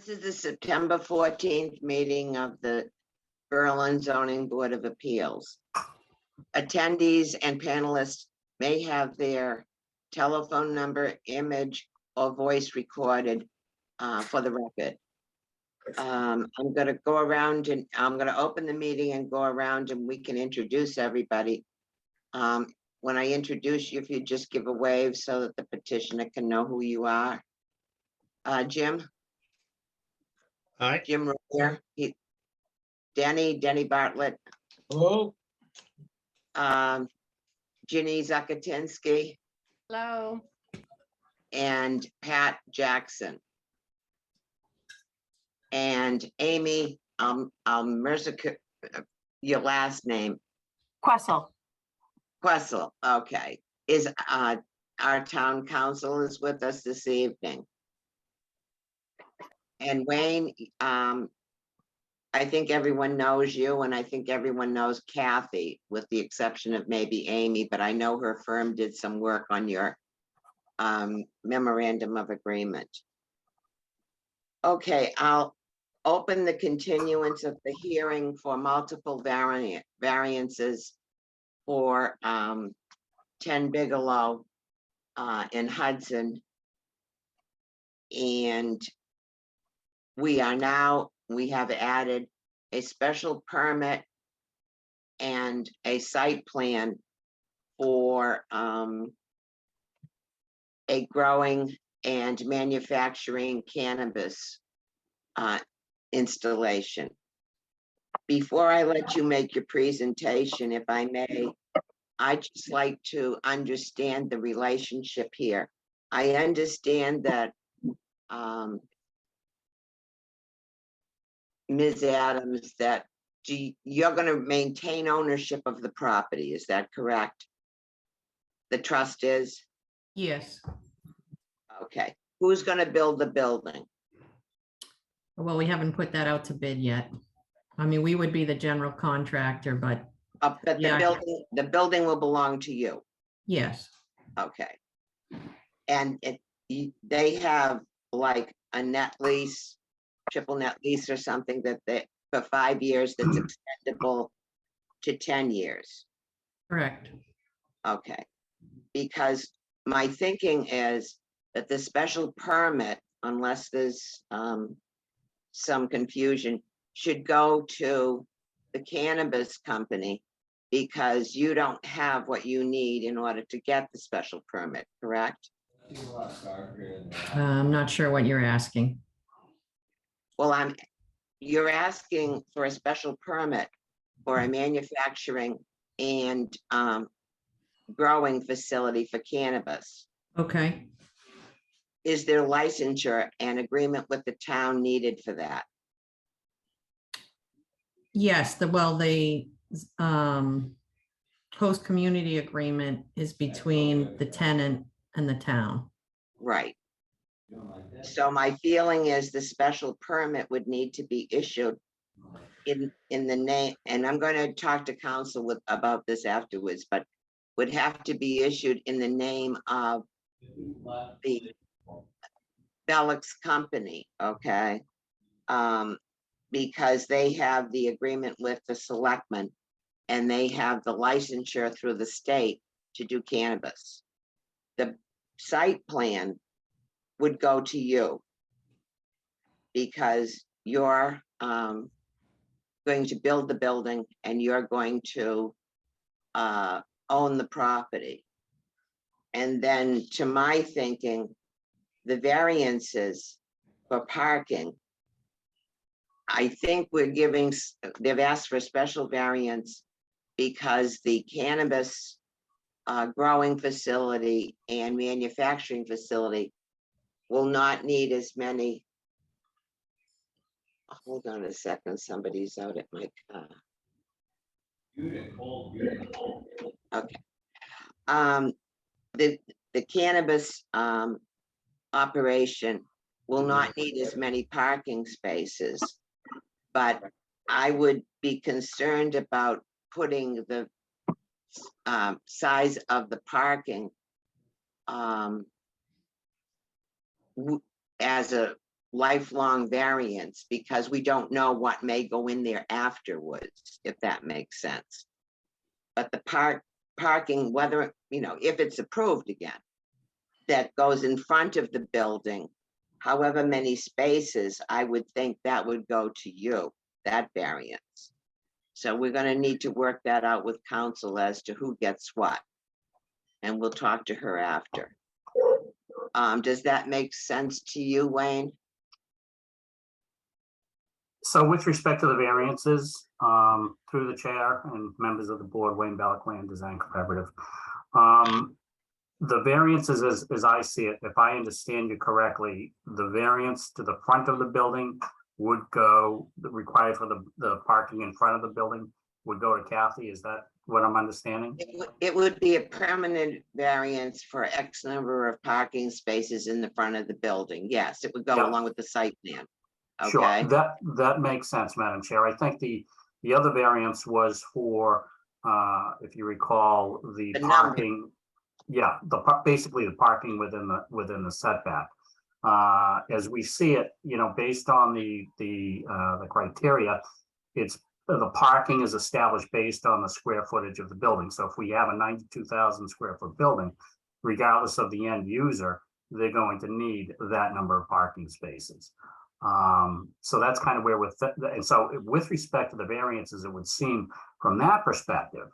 This is the September 14th meeting of the Berlin Zoning Board of Appeals. Attendees and panelists may have their telephone number, image, or voice recorded for the record. I'm going to go around and I'm going to open the meeting and go around and we can introduce everybody. When I introduce you, if you just give a wave so that the petitioner can know who you are. Jim? Hi. Jim Royer, Denny Bartlett, Hello. Ginny Zakatinsky, Hello. and Pat Jackson. And Amy, Mercer, your last name, Quessel. Quessel, okay, is our town council is with us this evening. And Wayne, I think everyone knows you, and I think everyone knows Kathy, with the exception of maybe Amy, but I know her firm did some work on your memorandum of agreement. Okay, I'll open the continuance of the hearing for multiple variances for 10 Bigelow in Hudson. And we have added a special permit and a site plan for a growing and manufacturing cannabis installation. Before I let you make your presentation, if I may, I'd just like to understand the relationship here. I understand that Ms. Adams, that you're going to maintain ownership of the property, is that correct? The trust is? Yes. Okay. Who's going to build the building? Well, we haven't put that out to bid yet. I mean, we would be the general contractor, but But Yeah. the building will belong to you. yes. Okay. And they have like a net lease, triple net lease or something that for 5 years that's extendable to 10 years. Correct. Okay. Because my thinking is that the special permit, unless there's some confusion, should go to the cannabis company because you don't have what you need in order to get the special permit, correct? I'm not sure what you're asking. Well, you're asking for a special permit for a manufacturing and growing facility for cannabis. Okay. Is there licensure and agreement with the town needed for that? Yes, the host community agreement is between the tenant and the town. Right. So my feeling is the special permit would need to be issued in the name, and I'm going to talk to council about this afterwards, but would have to be issued in the name of the Bellix company, okay? Because they have the agreement with the selectmen and they have the licensure through the state to do cannabis. The site plan would go to you because you're going to build the building and you're going to own the property. And then to my thinking, the variances for parking, I think they've asked for a special variance because the cannabis growing facility and manufacturing facility will not need as many. Hold on a second, somebody's out at my car. Okay. The cannabis operation will not need as many parking spaces, but I would be concerned about putting the size of the parking as a lifelong variance because we don't know what may go in there afterwards, if that makes sense. But the parking, whether, if it's approved again, that goes in front of the building, however many spaces, I would think that would go to you, that variance. So we're gonna need to work that out with council as to who gets what. And we'll talk to her after. Does that make sense to you, Wayne? So with respect to the variances, through the chair and members of the board, Wayne Bellick, Land Design Collaborative. The variances, as I see it, if I understand you correctly, the variance to the front of the building would go, required for the parking in front of the building would go to Kathy. Is that what I'm understanding? It would be a permanent variance for X number of parking spaces in the front of the building. Yes, it would go Yeah. along with the site plan. Sure, Okay, that makes sense, Madam Chair. I think the other variance was for, if you recall, the The number. parking. Yeah, basically the parking within the setback. As we see it, based on the criteria, the parking is established based on the square footage of the building. So if we have a 92,000 square foot building, regardless of the end user, they're going to need that number of parking spaces. So that's kind of where and so with respect to the variances, it would seem from that perspective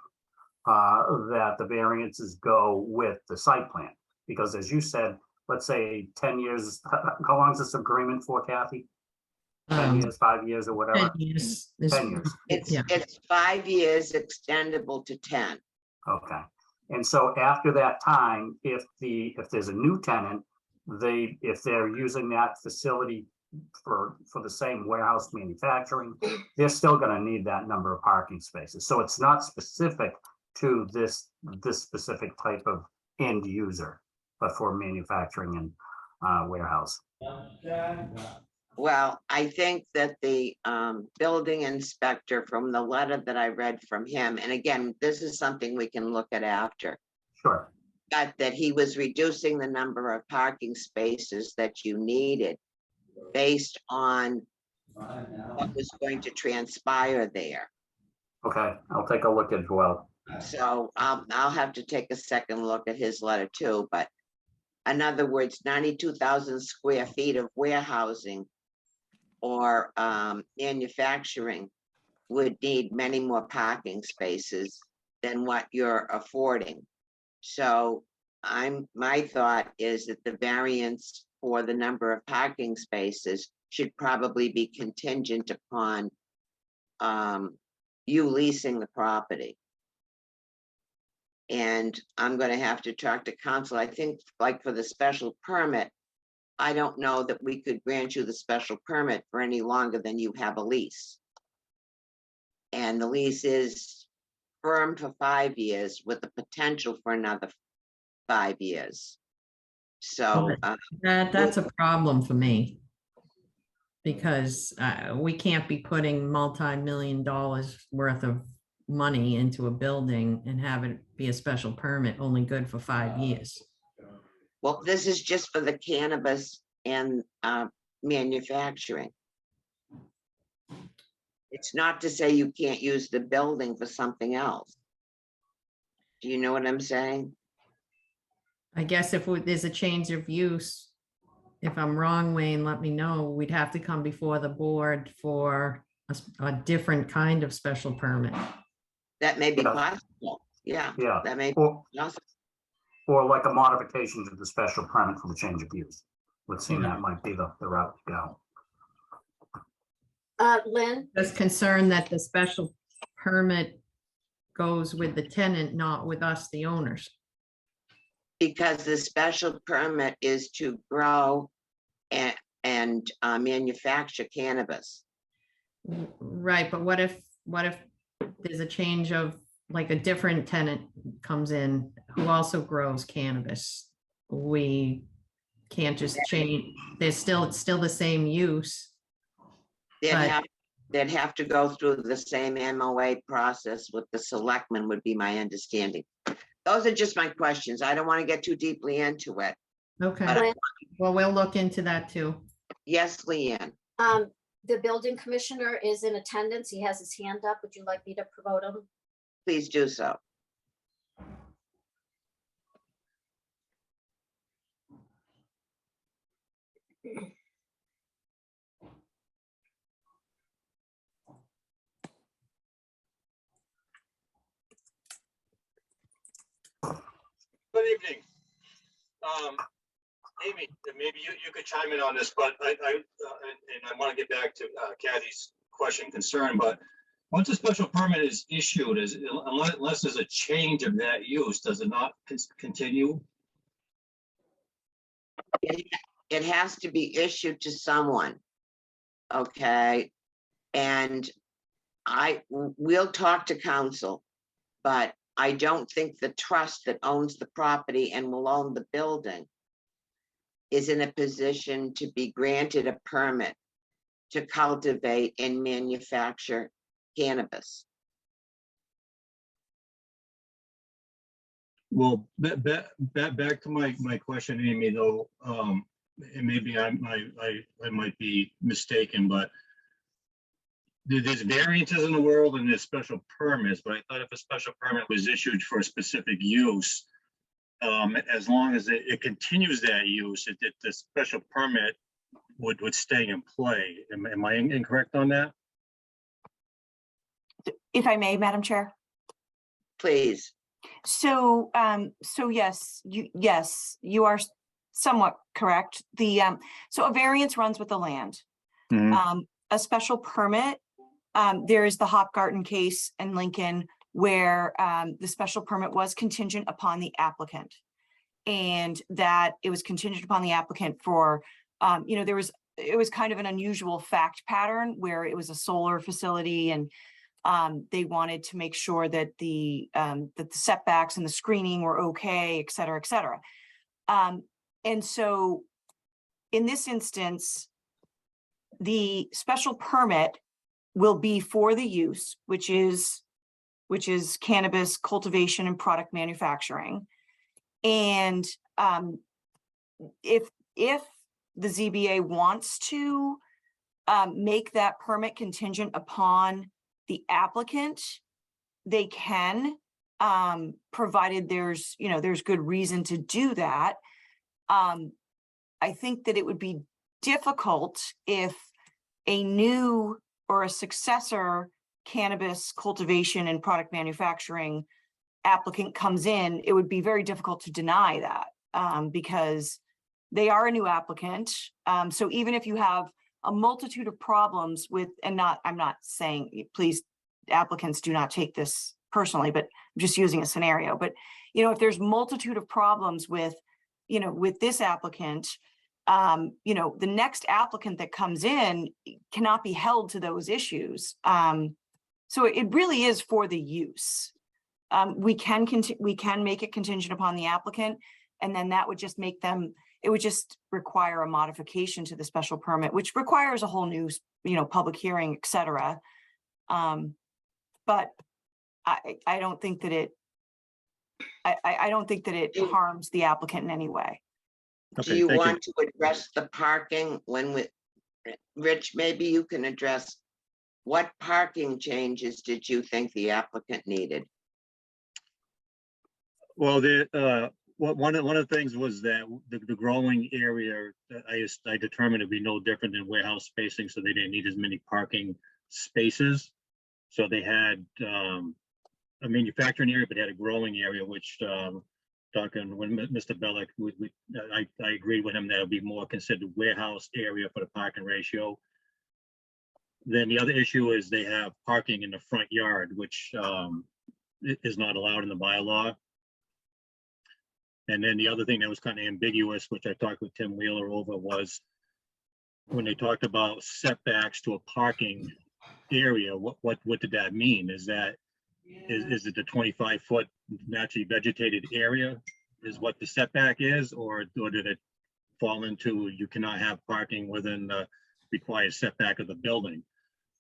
that the variances go with the site plan, because as you said, let's say 10 years, how long is this agreement for, Kathy? 10 years, 5 years, or whatever? 10 years. 10 years. Yeah. it's 5 years extendable to 10. Okay. And so after that time, if there's a new tenant, if they're using that facility for the same warehouse manufacturing, they're still going to need that number of parking spaces. So it's not specific to this specific type of end user, but for manufacturing and warehouse. Well, I think that the building inspector, from the letter that I read from him, and again, this is something we can look at after, Sure. but that he was reducing the number of parking spaces that you needed based on what was going to transpire there. Okay, I'll take a look as well. So I'll have to take a second look at his letter too, but in other words, 92,000 square feet of warehousing or manufacturing would need many more parking spaces than what you're affording. So my thought is that the variance for the number of parking spaces should probably be contingent upon you leasing the property. And I'm gonna have to talk to council. I think like for the special permit, I don't know that we could grant you the special permit for any longer than you have a lease. And the lease is firm for 5 years with the potential for another 5 years. So, That's a problem for me. Because we can't be putting multi-million dollars worth of money into a building and have it be a special permit only good for 5 years. well, this is just for the cannabis and manufacturing. It's not to say you can't use the building for something else. Do you know what I'm saying? I guess if there's a change of use, if I'm wrong, Wayne, let me know. We'd have to come before the board for a different kind of special permit. That may be Yeah. possible. Yeah, Yeah. that may be Or, possible. or like a modification to the special permit for the change of use. Would seem Yeah. that might be the route to go. Lynn, Just concerned that the special permit goes with the tenant, not with us, the owners. Because the special permit is to grow and manufacture cannabis. Right, but what if there's a change of, like, a different tenant comes in who also grows cannabis? We can't just change, it's still the same use. They'd Right. have to go through the same MOA process with the selectmen would be my understanding. Those are just my questions. I don't want to get too deeply into it. Okay, But- Lynn, well, we'll look into that too. Yes, Leanne, The building commissioner is in attendance. He has his hand up. Would you like me to promote him? please do so. Good evening. Amy, maybe you could chime in on this, but and I want to get back to Kathy's question concern, but once a special permit is issued, unless there's a change of that use, does it not continue? It has to be issued to someone. Okay, and we'll talk to council, but I don't think the trust that owns the property and will own the building is in a position to be granted a permit to cultivate and manufacture cannabis. Well, back to my question, Amy, though, and maybe I might be mistaken, but there's variances in the world and there's special permits, but I thought if a special permit was issued for a specific use, as long as it continues that use, the special permit would stay in play. Am I incorrect on that? If I may, Madam Chair. Please, So, yes, you are somewhat correct. So a variance runs with the land. A special permit, there is the Hopgarten case in Lincoln where the special permit was contingent upon the applicant. And that it was contingent upon the applicant for, it was kind of an unusual fact pattern where it was a solar facility and they wanted to make sure that the setbacks and the screening were okay, et cetera, et cetera. And so in this instance, the special permit will be for the use, which is cannabis cultivation and product manufacturing. And if the ZBA wants to make that permit contingent upon the applicant, they can, provided there's good reason to do that. I think that it would be difficult if a new or a successor cannabis cultivation and product manufacturing applicant comes in. It would be very difficult to deny that because they are a new applicant. So even if you have a multitude of problems with, I'm not saying, please, applicants do not take this personally, but I'm just using a scenario. But, if there's multitude of problems with this applicant, the next applicant that comes in cannot be held to those issues. So it really is for the use. We can make it contingent upon the applicant, and then that would just make them, it would just require a modification to the special permit, which requires a whole new, public hearing, et cetera. But I don't think that I don't think that it harms the applicant in any way. do you want to address the parking Rich, maybe you can address what parking changes did you think the applicant needed? Well, one of the things was that the growing area, I determined to be no different than warehouse spacing, so they didn't need as many parking spaces. So they had a manufacturing area, but had a growing area, which Duncan, when Mr. Bellick, I agreed with him that it'll be more considered warehouse area for the parking ratio. Then the other issue is they have parking in the front yard, which is not allowed in the bylaw. And then the other thing that was kind of ambiguous, which I talked with Tim Wheeler over, was when they talked about setbacks to a parking area, what did that mean? Is it the 25-foot naturally vegetated area is what the setback is, or did it fall into you cannot have parking within the required setback of the building?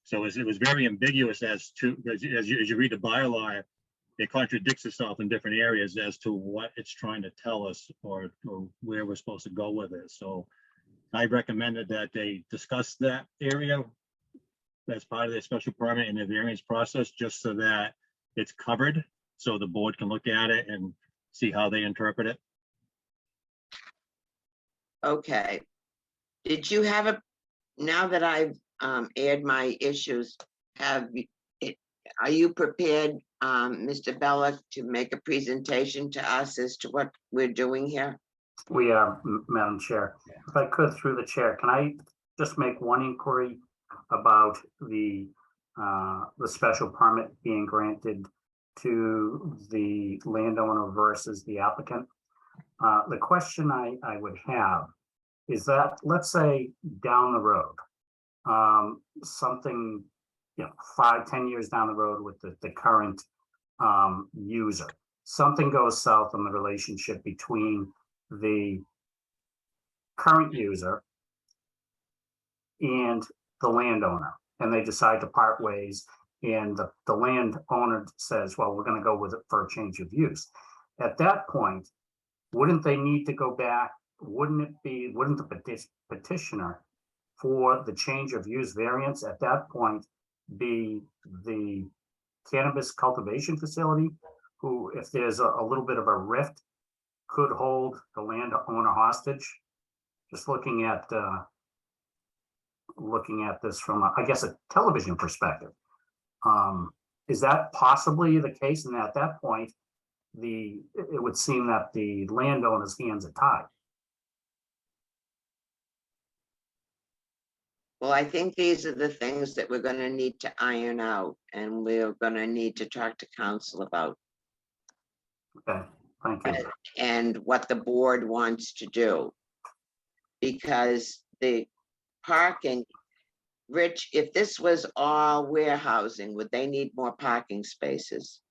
So it was very ambiguous as to, as you read the bylaw, it contradicts itself in different areas as to what it's trying to tell us or where we're supposed to go with it. So I recommended that they discuss that area as part of their special permit and their variance process, just so that it's covered, so the board can look at it and see how they interpret it. Okay. Did you have now that I've aired my issues, are you prepared, Mr. Bellick, to make a presentation to us as to what we're doing here? We are, Madam Chair. If I could, through the chair, can I just make one inquiry about the special permit being granted to the landowner versus the applicant? The question I would have is that, let's say down the road, something, 5-10 years down the road with the current user, something goes south in the relationship between the current user and the landowner, and they decide to part ways, and the landowner says, well, we're going to go with it for a change of use. At that point, wouldn't they need to go back? Wouldn't the petitioner for the change of use variance at that point be the cannabis cultivation facility, who, if there's a little bit of a rift, could hold the landowner hostage? Just looking at this from, I guess, a television perspective. Is that possibly the case? And at that point, it would seem that the landowner's hands are tied. Well, I think these are the things that we're gonna need to iron out, and we're gonna need to talk to council about, Okay, thank you. and what the board wants to do. Because the parking, Rich, if this was all warehousing, would they need more parking spaces?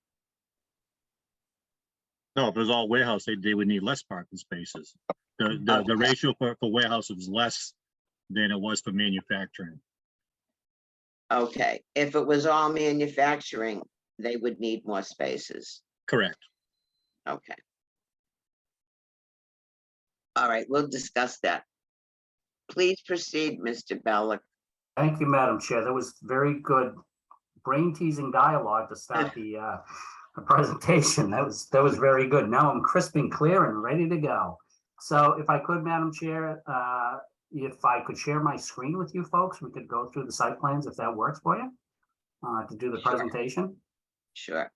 No, if it was all warehouse, they would need less parking spaces. The ratio for warehouse was less than it was for manufacturing. Okay, if it was all manufacturing, they would need more spaces. Correct. Okay. All right, we'll discuss that. Please proceed, Mr. Bellick. Thank you, Madam Chair. That was very good brain-teasing dialogue to start the presentation. That was very good. Now I'm crisp and clear and ready to go. So if I could, Madam Chair, if I could share my screen with you folks, we could go through the site plans if that works for you, to do the Sure. presentation. Sure.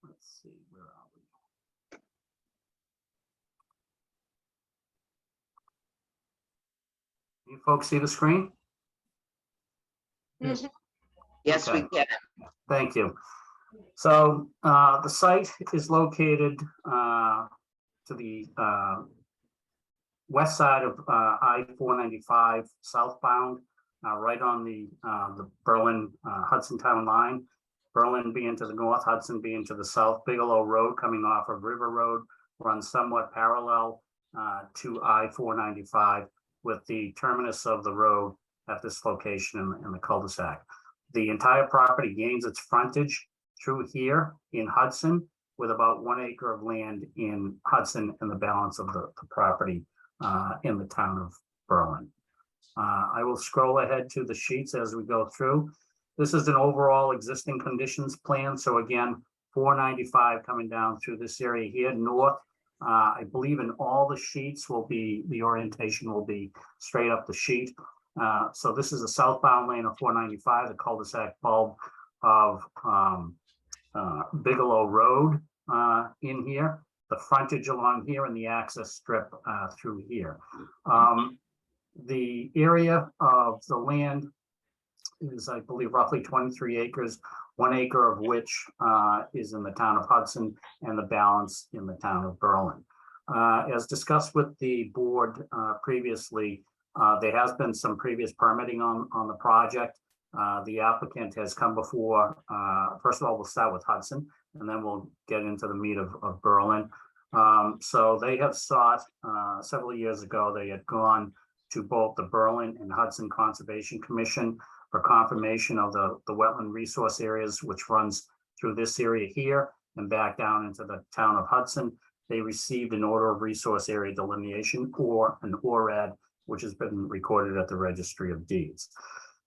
Let's see, where are we? You folks see the screen? Yes. Yes, we Okay. can. Thank you. So the site is located to the west side of I-495 southbound, right on the Berlin Hudson Town line. Berlin being to the north, Hudson being to the south. Bigelow Road coming off of River Road runs somewhat parallel to I-495, with the terminus of the road at this location in the cul-de-sac. The entire property gains its frontage through here in Hudson, with about 1 acre of land in Hudson and the balance of the property in the town of Berlin. I will scroll ahead to the sheets as we go through. This is an overall existing conditions plan. So again, 495 coming down through this area here north. I believe in all the sheets will be, the orientation will be straight up the sheet. So this is a southbound lane of 495, the cul-de-sac bulb of Bigelow Road in here, the frontage along here, and the access strip through here. The area of the land is, I believe, roughly 23 acres, 1 acre of which is in the town of Hudson and the balance in the town of Berlin. As discussed with the board previously, there has been some previous permitting on the project. The applicant has come before, first of all, we'll start with Hudson, and then we'll get into the meat of Berlin. So they have sought, several years ago, they had gone to both the Berlin and Hudson Conservation Commission for confirmation of the wetland resource areas, which runs through this area here and back down into the town of Hudson. They received an order of resource area delineation or an ORAD, which has been recorded at the Registry of Deeds.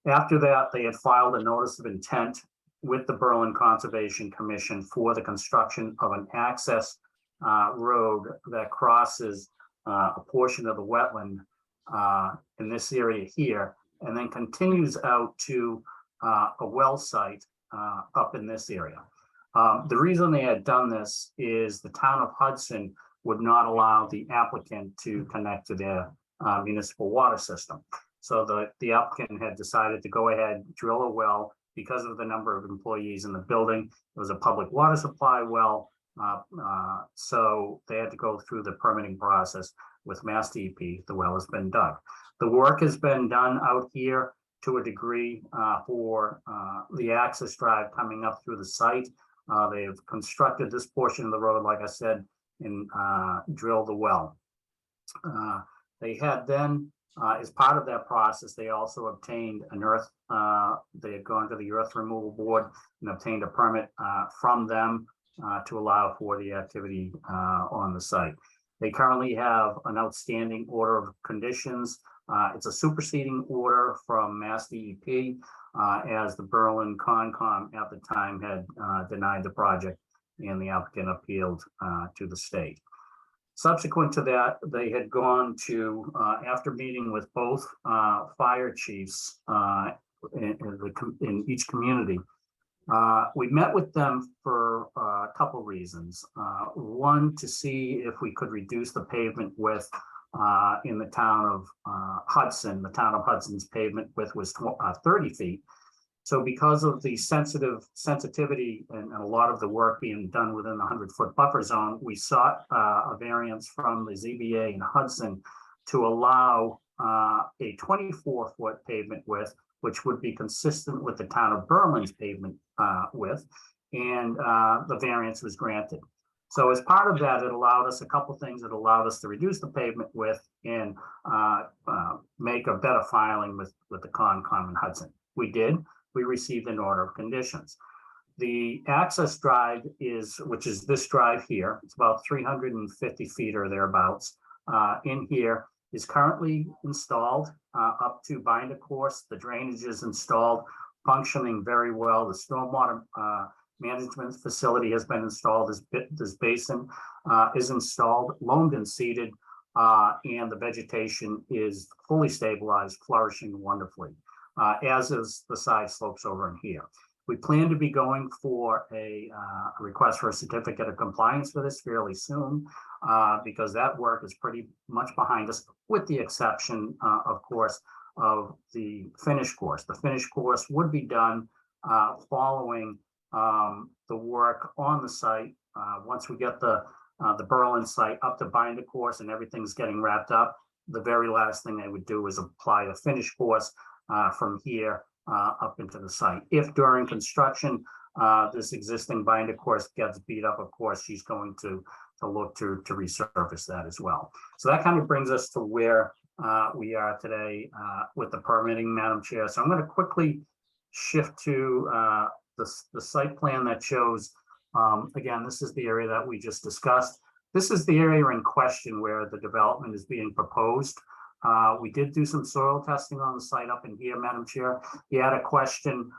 After that, they had filed a notice of intent with the Berlin Conservation Commission for the construction of an access road that crosses a portion of the wetland in this area here, and then continues out to a well site up in this area. The reason they had done this is the town of Hudson would not allow the applicant to connect to their municipal water system. So the applicant had decided to go ahead, drill a well because of the number of employees in the building. It was a public water supply well. So they had to go through the permitting process with Mass DEP. The well has been dug. The work has been done out here to a degree for the access drive coming up through the site. They have constructed this portion of the road, like I said, and drilled the well. They had then, as part of that process, they also obtained an earth, they had gone to the earth removal board and obtained a permit from them to allow for the activity on the site. They currently have an outstanding order of conditions. It's a superseding order from Mass DEP as the Berlin Concom at the time had denied the project and the applicant appealed to the state. Subsequent to that, they had gone to, after meeting with both fire chiefs in each community, we met with them for a couple reasons. One, to see if we could reduce the pavement width in the town of Hudson. The town of Hudson's pavement width was 30 feet. So because of the sensitivity and a lot of the work being done within the 100-foot buffer zone, we sought a variance from the ZBA in Hudson to allow a 24-foot pavement width, which would be consistent with the town of Berlin's pavement width, and the variance was granted. So as part of that, it allowed us a couple things. It allowed us to reduce the pavement width and make a better filing with the Concom in Hudson. We did. We received an order of conditions. The access drive which is this drive here, it's about 350 feet or thereabouts in here, is currently installed up to binder course. The drainage is installed, functioning very well. The stormwater management facility has been installed. This basin is installed, loamed and seeded, and the vegetation is fully stabilized, flourishing wonderfully, as is the side slopes over in here. We plan to be going for a request for a certificate of compliance for this fairly soon, because that work is pretty much behind us, with the exception, of course, of the finish course. The finish course would be done following the work on the site. Once we get the Berlin site up to binder course and everything's getting wrapped up, the very last thing they would do is apply the finish course from here up into the site. If during construction this existing binder course gets beat up, of course, she's going to look to resurface that as well. So that kind of brings us to where we are today with the permitting, Madam Chair. So I'm going to quickly shift to the site plan that shows, again, this is the area that we just discussed. This is the area in question where the development is being proposed. We did do some soil testing on the site up in here, Madam Chair. You had a question,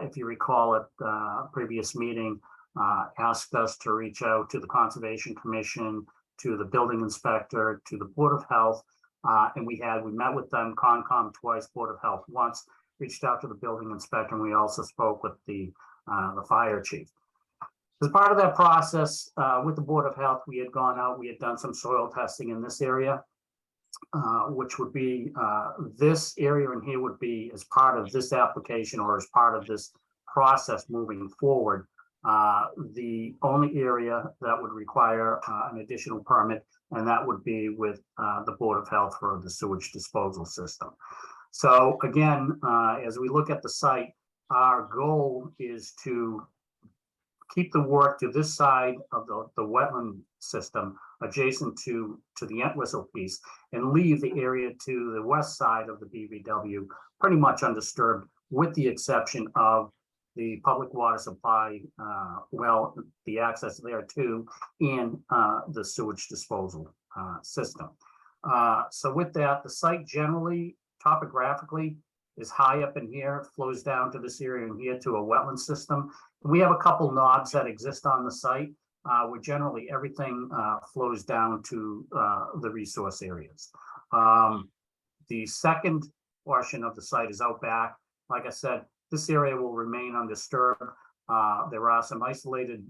if you recall, at a previous meeting, asked us to reach out to the Conservation Commission, to the building inspector, to the Board of Health, and we met with them, Concom twice, Board of Health once, reached out to the building inspector, and we also spoke with the fire chief. As part of that process, with the Board of Health, we had gone out, we had done some soil testing in this area, which would be this area in here would be as part of this application or as part of this process moving forward. The only area that would require an additional permit, and that would be with the Board of Health for the sewage disposal system. So again, as we look at the site, our goal is to keep the work to this side of the wetland system adjacent to the Entwistle piece, and leave the area to the west side of the BVW pretty much undisturbed with the exception of the public water supply, well, the access there too, and the sewage disposal system. So with that, the site generally topographically is high up in here, flows down to this area in here to a wetland system. We have a couple knobs that exist on the site, where generally everything flows down to the resource areas. The second portion of the site is out back. Like I said, this area will remain undisturbed. There are some isolated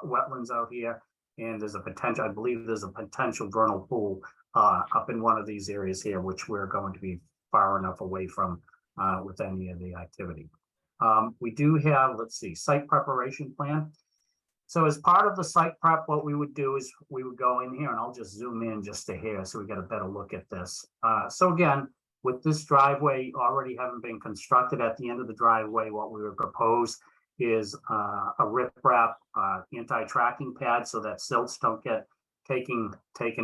wetlands out here, and there's a potential, I believe there's a potential vernal pool up in one of these areas here, which we're going to be far enough away from with any of the activity. We do have, let's see, site preparation plan. So as part of the site prep, what we would do is we would go in here, and I'll just zoom in just to here so we get a better look at this. So again, with this driveway already having been constructed, at the end of the driveway, what we would propose is a riprap anti-tracking pad so that silts don't get taken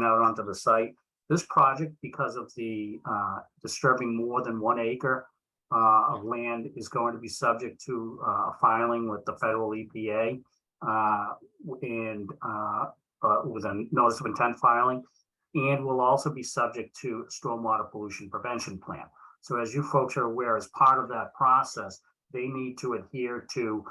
out onto the site. This project, because of the disturbing more than 1 acre of land, is going to be subject to a filing with the federal EPA and with a notice of intent filing, and will also be subject to stormwater pollution prevention plan. So as you folks are aware, as part of that process, they need to adhere to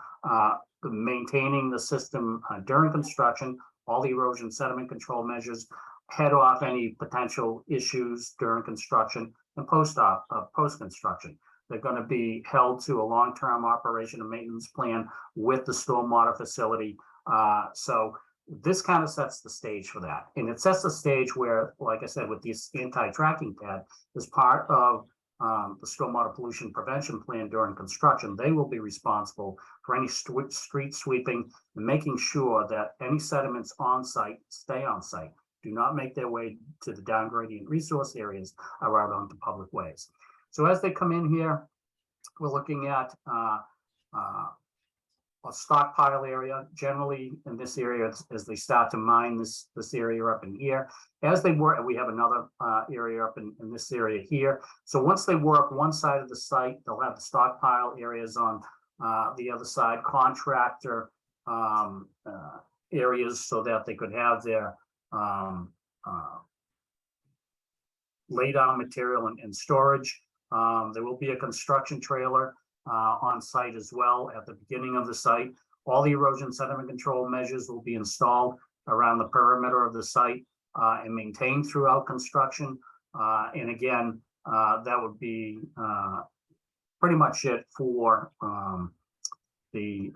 maintaining the system during construction, all the erosion sediment control measures, head off any potential issues during construction and post-construction. They're going to be held to a long-term operation and maintenance plan with the stormwater facility. So this kind of sets the stage for that. And it sets the stage where, like I said, with this anti-tracking pad, as part of the stormwater pollution prevention plan during construction, they will be responsible for any street sweeping and making sure that any sediments on site stay on site, do not make their way to the down gradient resource areas or out onto public ways. So as they come in here, we're looking at a stockpile area. Generally in this area, as they start to mine this area up in here, as they work, we have another area up in this area here. So once they work one side of the site, they'll have the stockpile areas on the other side, contractor areas, so that they could have their lay down material and storage. There will be a construction trailer on site as well at the beginning of the site. All the erosion sediment control measures will be installed around the perimeter of the site and maintained throughout construction. And again, that would be pretty much it for the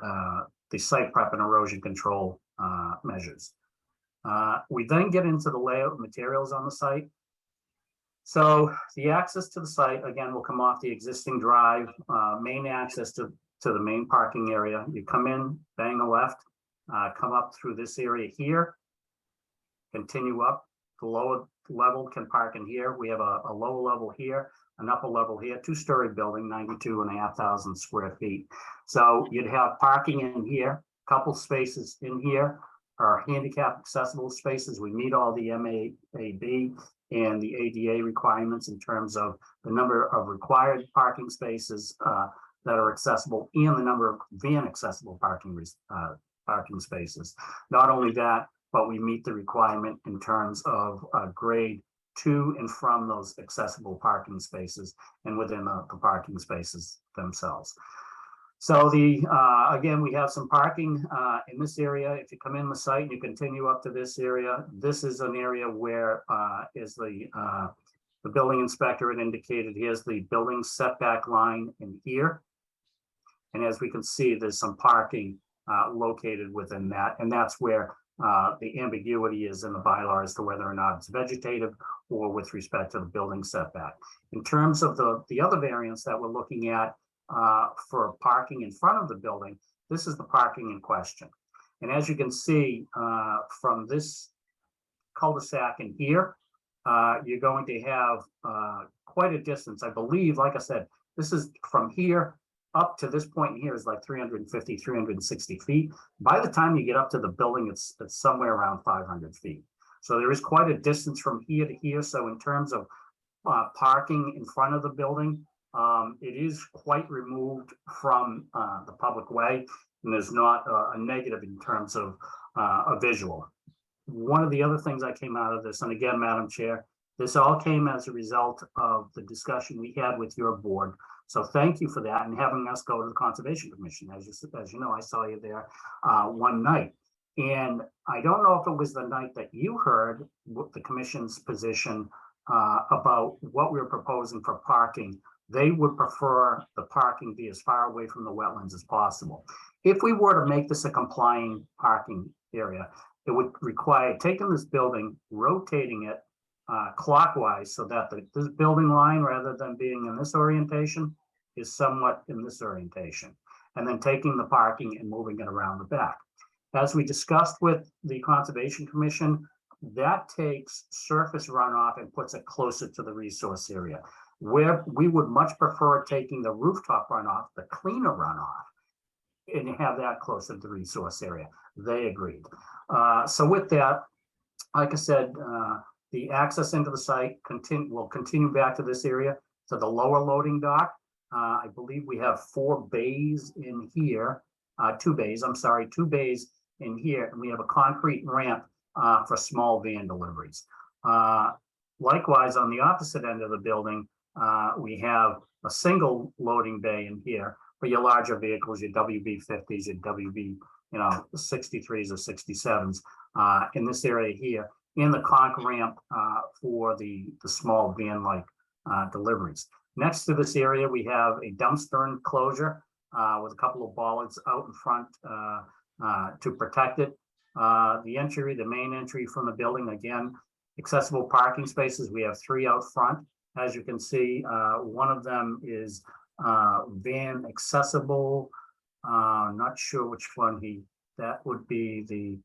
site prep and erosion control measures. We then get into the layout of materials on the site. So the access to the site, again, will come off the existing drive, main access to the main parking area. You come in, bang a left, come up through this area here, continue up. The lower level can park in here. We have a lower level here, an upper level here, 2-story building, 92,500 square feet. So you'd have parking in here, couple spaces in here are handicap accessible spaces. We meet all the MAB and the ADA requirements in terms of the number of required parking spaces that are accessible and the number of van accessible parking spaces. Not only that, but we meet the requirement in terms of grade to and from those accessible parking spaces and within the parking spaces themselves. So again, we have some parking in this area. If you come in the site and you continue up to this area, this is an area where is the building inspector had indicated, here's the building setback line in here. And as we can see, there's some parking located within that. And that's where the ambiguity is in the bylaw as to whether or not it's vegetative or with respect to the building setback. In terms of the other variance that we're looking at, for parking in front of the building, this is the parking in question. And as you can see from this cul-de-sac in here, you're going to have quite a distance. I believe, like I said, this is from here up to this point in here is like 350, 360 feet. By the time you get up to the building, it's somewhere around 500 feet. So there is quite a distance from here to here. So in terms of parking in front of the building, It is quite removed from the public way, and there's not a negative in terms of a visual. One of the other things that came out of this, and again, Madam Chair, this all came as a result of the discussion we had with your board. So thank you for that and having us go to the Conservation Commission. As you know, I saw you there one night. And I don't know if it was the night that you heard what the commission's position about what we were proposing for parking. They would prefer the parking be as far away from the wetlands as possible. If we were to make this a complying parking area, it would require taking this building, rotating it clockwise so that this building line, rather than being in this orientation, is somewhat in this orientation, and then taking the parking and moving it around the back. As we discussed with the Conservation Commission, that takes surface runoff and puts it closer to the resource area, where we would much prefer taking the rooftop runoff, the cleaner runoff, and have that closer to the resource area. They agreed. So with that, like I said, the access into the site will continue back to this area, to the lower loading dock. I believe we have 4 bays in here, 2 bays, I'm sorry, 2 bays in here, and we have a concrete ramp for small van deliveries. Likewise, on the opposite end of the building, we have a single loading bay in here for your larger vehicles, your WB50s, your WB, 63s or 67s in this area here, in the conch ramp for the small van-like deliveries. Next to this area, we have a dumpster enclosure with a couple of bollards out in front to protect it. The main entry from the building, again, accessible parking spaces. We have 3 out front. As you can see, one of them is van accessible. Not sure which one that would be the,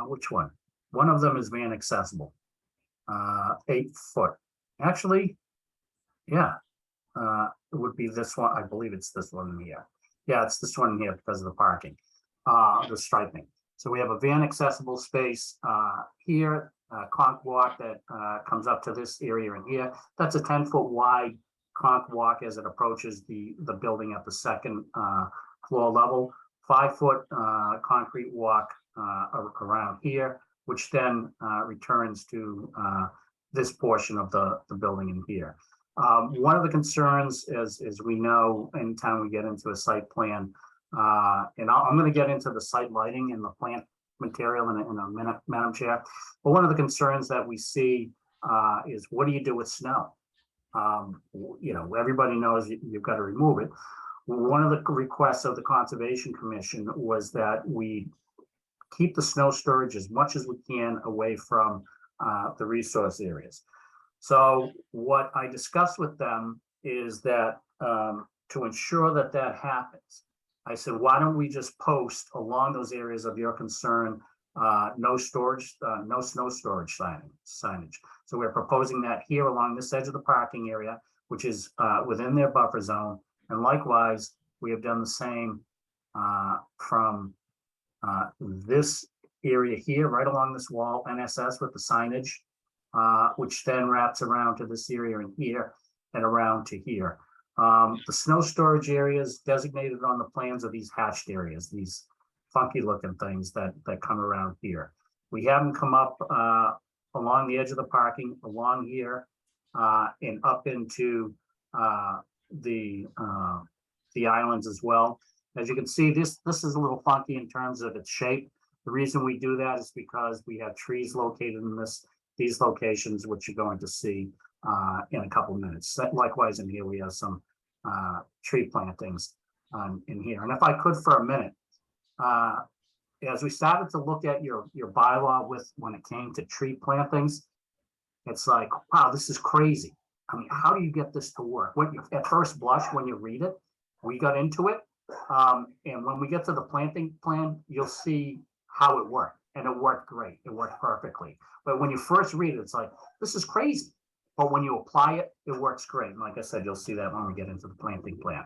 which one? One of them is van accessible, 8 foot. Actually, yeah, it would be this one. I believe it's this one here. Yeah, it's this one here because of the parking, the striping. So we have a van accessible space here, conch walk that comes up to this area in here. That's a 10-foot wide conch walk as it approaches the building at the second floor level. 5-foot concrete walk around here, which then returns to this portion of the building in here. One of the concerns, as we know, anytime we get into a site plan, and I'm going to get into the site lighting and the plant material in a minute, Madam Chair. But one of the concerns that we see is, what do you do with snow? Everybody knows you've got to remove it. One of the requests of the Conservation Commission was that we keep the snow storage as much as we can away from the resource areas. So what I discussed with them is that to ensure that that happens, I said, why don't we just post along those areas of your concern, no storage, no snow storage signage. So we're proposing that here along this edge of the parking area, which is within their buffer zone. And likewise, we have done the same from this area here, right along this wall, NSS with the signage, which then wraps around to this area in here and around to here. The snow storage areas designated on the plans are these hatched areas, these funky looking things that come around here. We have them come up along the edge of the parking, along here, and up into the islands as well. As you can see, this is a little funky in terms of its shape. The reason we do that is because we have trees located in these locations, which you're going to see in a couple of minutes. Likewise, in here we have some tree plantings in here. And if I could for a minute, as we started to look at your bylaw when it came to tree plantings, it's like, wow, this is crazy. I mean, how do you get this to work? At first blush, when you read it, we got into it. And when we get to the planting plan, you'll see how it worked. And it worked great. It worked perfectly. But when you first read it, it's like, this is crazy. But when you apply it, it works great. And like I said, you'll see that when we get into the planting plan.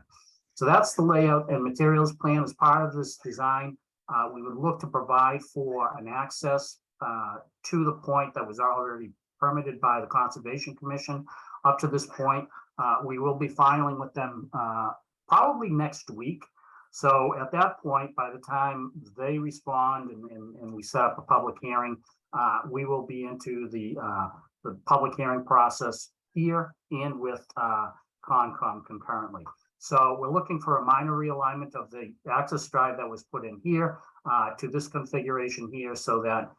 So that's the layout and materials plan. As part of this design, we would look to provide for an access to the point that was already permitted by the Conservation Commission. Up to this point, We will be filing with them probably next week. So at that point, by the time they respond and we set up a public hearing, we will be into the public hearing process here and with Concom concurrently. So we're looking for a minor realignment of the access drive that was put in here to this configuration here, so that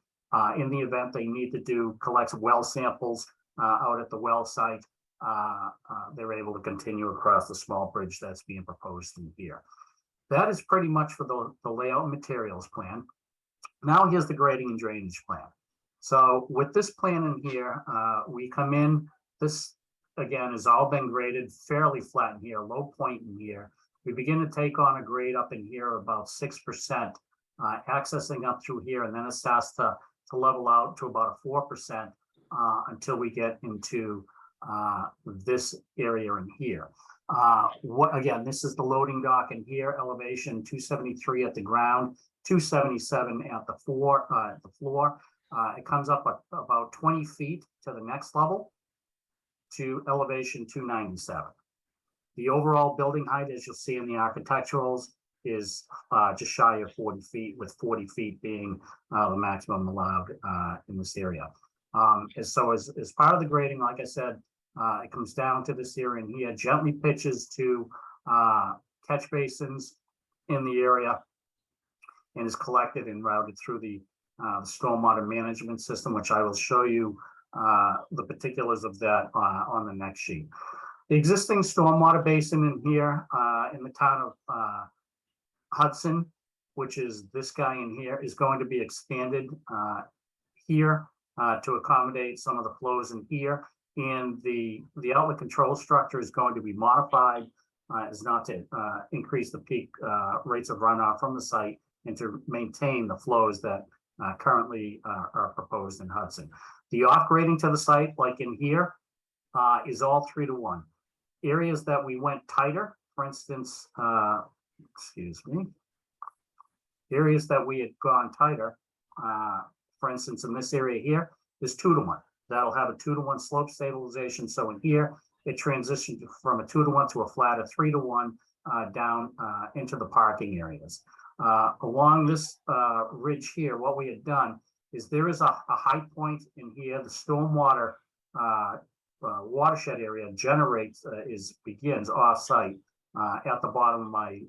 in the event they need to collect well samples out at the well site, they're able to continue across the small bridge that's being proposed in here. That is pretty much for the layout and materials plan. Now here's the grading and drainage plan. So with this plan in here, we come in, this again has all been graded fairly flat in here, low point in here. We begin to take on a grade up in here about 6%, accessing up through here, and then it starts to level out to about a 4% until we get into this area in here. Again, this is the loading dock in here, elevation 273 at the ground, 277 at the floor. It comes up about 20 feet to the next level to elevation 297. The overall building height, as you'll see in the architecturals, is just shy of 40 feet, with 40 feet being the maximum allowed in this area. As part of the grading, like I said, it comes down to this area, and here gently pitches to catch basins in the area and is collected and routed through the stormwater management system, which I will show you the particulars of that on the next sheet. The existing stormwater basin in here in the town of Hudson, which is this guy in here, is going to be expanded here to accommodate some of the flows in here. And the outlet control structure is going to be modified as not to increase the peak rates of runoff from the site and to maintain the flows that currently are proposed in Hudson. The off-grading to the site, like in here, is all 3-to-1. Areas that we went tighter, for instance, areas that we had gone tighter, for instance, in this area here, is 2-to-1. That'll have a 2-to-1 slope stabilization. So in here, it transitioned from a 2-to-1 to a flatter 3-to-1 down into the parking areas. Along this ridge here, what we had done is there is a high point in here. The stormwater watershed area generates, begins off-site at the bottom of my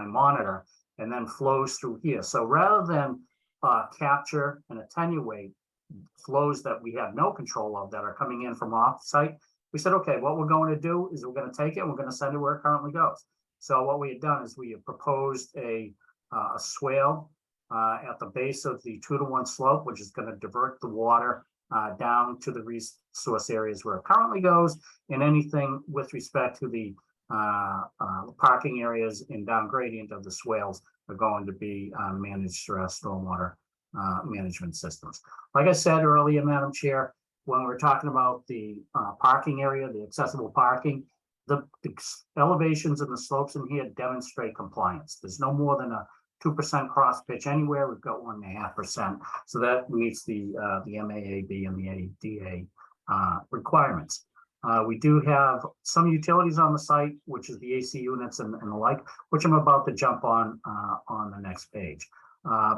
monitor, and then flows through here. So rather than capture and attenuate flows that we have no control of that are coming in from off-site, we said, okay, what we're going to do is we're going to take it and we're going to send it where it currently goes. So what we had done is we have proposed a swale at the base of the 2-to-1 slope, which is going to divert the water down to the resource areas where it currently goes, and anything with respect to the parking areas and down gradient of the swales are going to be managed through our stormwater management systems. Like I said earlier, Madam Chair, when we're talking about the parking area, the accessible parking, the elevations and the slopes in here demonstrate compliance. There's no more than a 2% cross pitch anywhere. We've got 1.5%. So that meets the MAAB and the ADA requirements. We do have some utilities on the site, which is the AC units and the like, which I'm about to jump on the next page.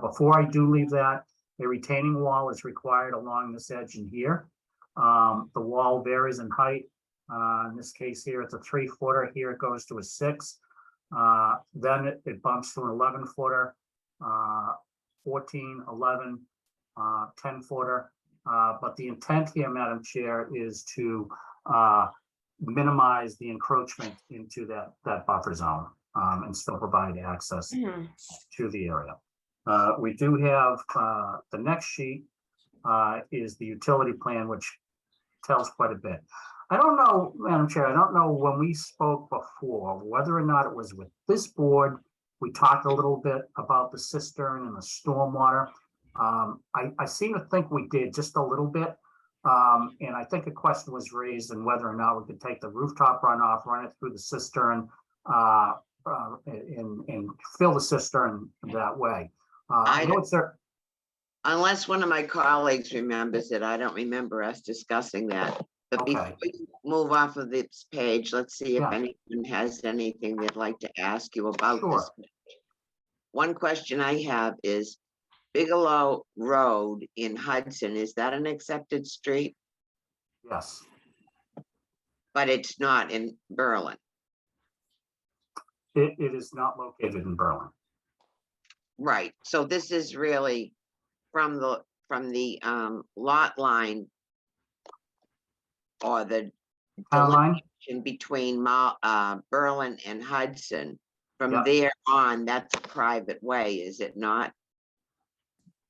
Before I do leave that, a retaining wall is required along this edge in here. The wall varies in height. In this case here, it's a 3-footer. Here it goes to a 6. Then it bumps to an 11-footer, 14, 11, 10-footer. But the intent here, Madam Chair, is to minimize the encroachment into that buffer zone and still provide access to the area. We do have the next sheet is the utility plan, which tells quite a bit. I don't know, Madam Chair, I don't know when we spoke before, whether or not it was with this board, we talked a little bit about the cistern and the stormwater. I seem to think we did just a little bit. And I think a question was raised on whether or not we could take the rooftop runoff, run it through the cistern, and fill the cistern that way. I know it's there. Unless one of my colleagues remembers it, I don't remember us discussing that. But Okay. before you move off of this page, let's see if Yeah. anyone has anything they'd like to ask you about Sure. this. One question I have is Bigelow Road in Hudson, is that an accepted street? Yes, But it's not in Berlin. it is not located in Berlin. Right, so this is really from the lot line or the Town line? in between Berlin and Hudson. From Yeah. there on, that's a private way, is it not?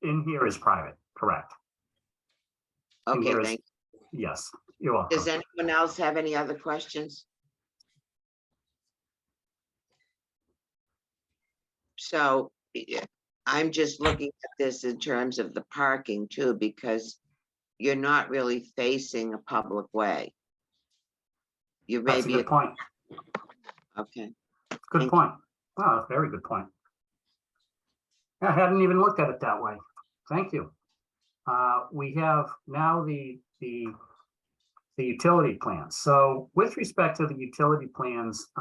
In here is private, correct. In Okay, here is- thank, Yes, you're welcome. does anyone else have any other questions? So yeah, I'm just looking at this in terms of the parking too, because you're not really facing a public way. You may That's a be, good point. okay, Good Thank point. Oh, very good point. I hadn't even looked at it that way. Thank you. We have now the utility plans. So with respect to the utility plans,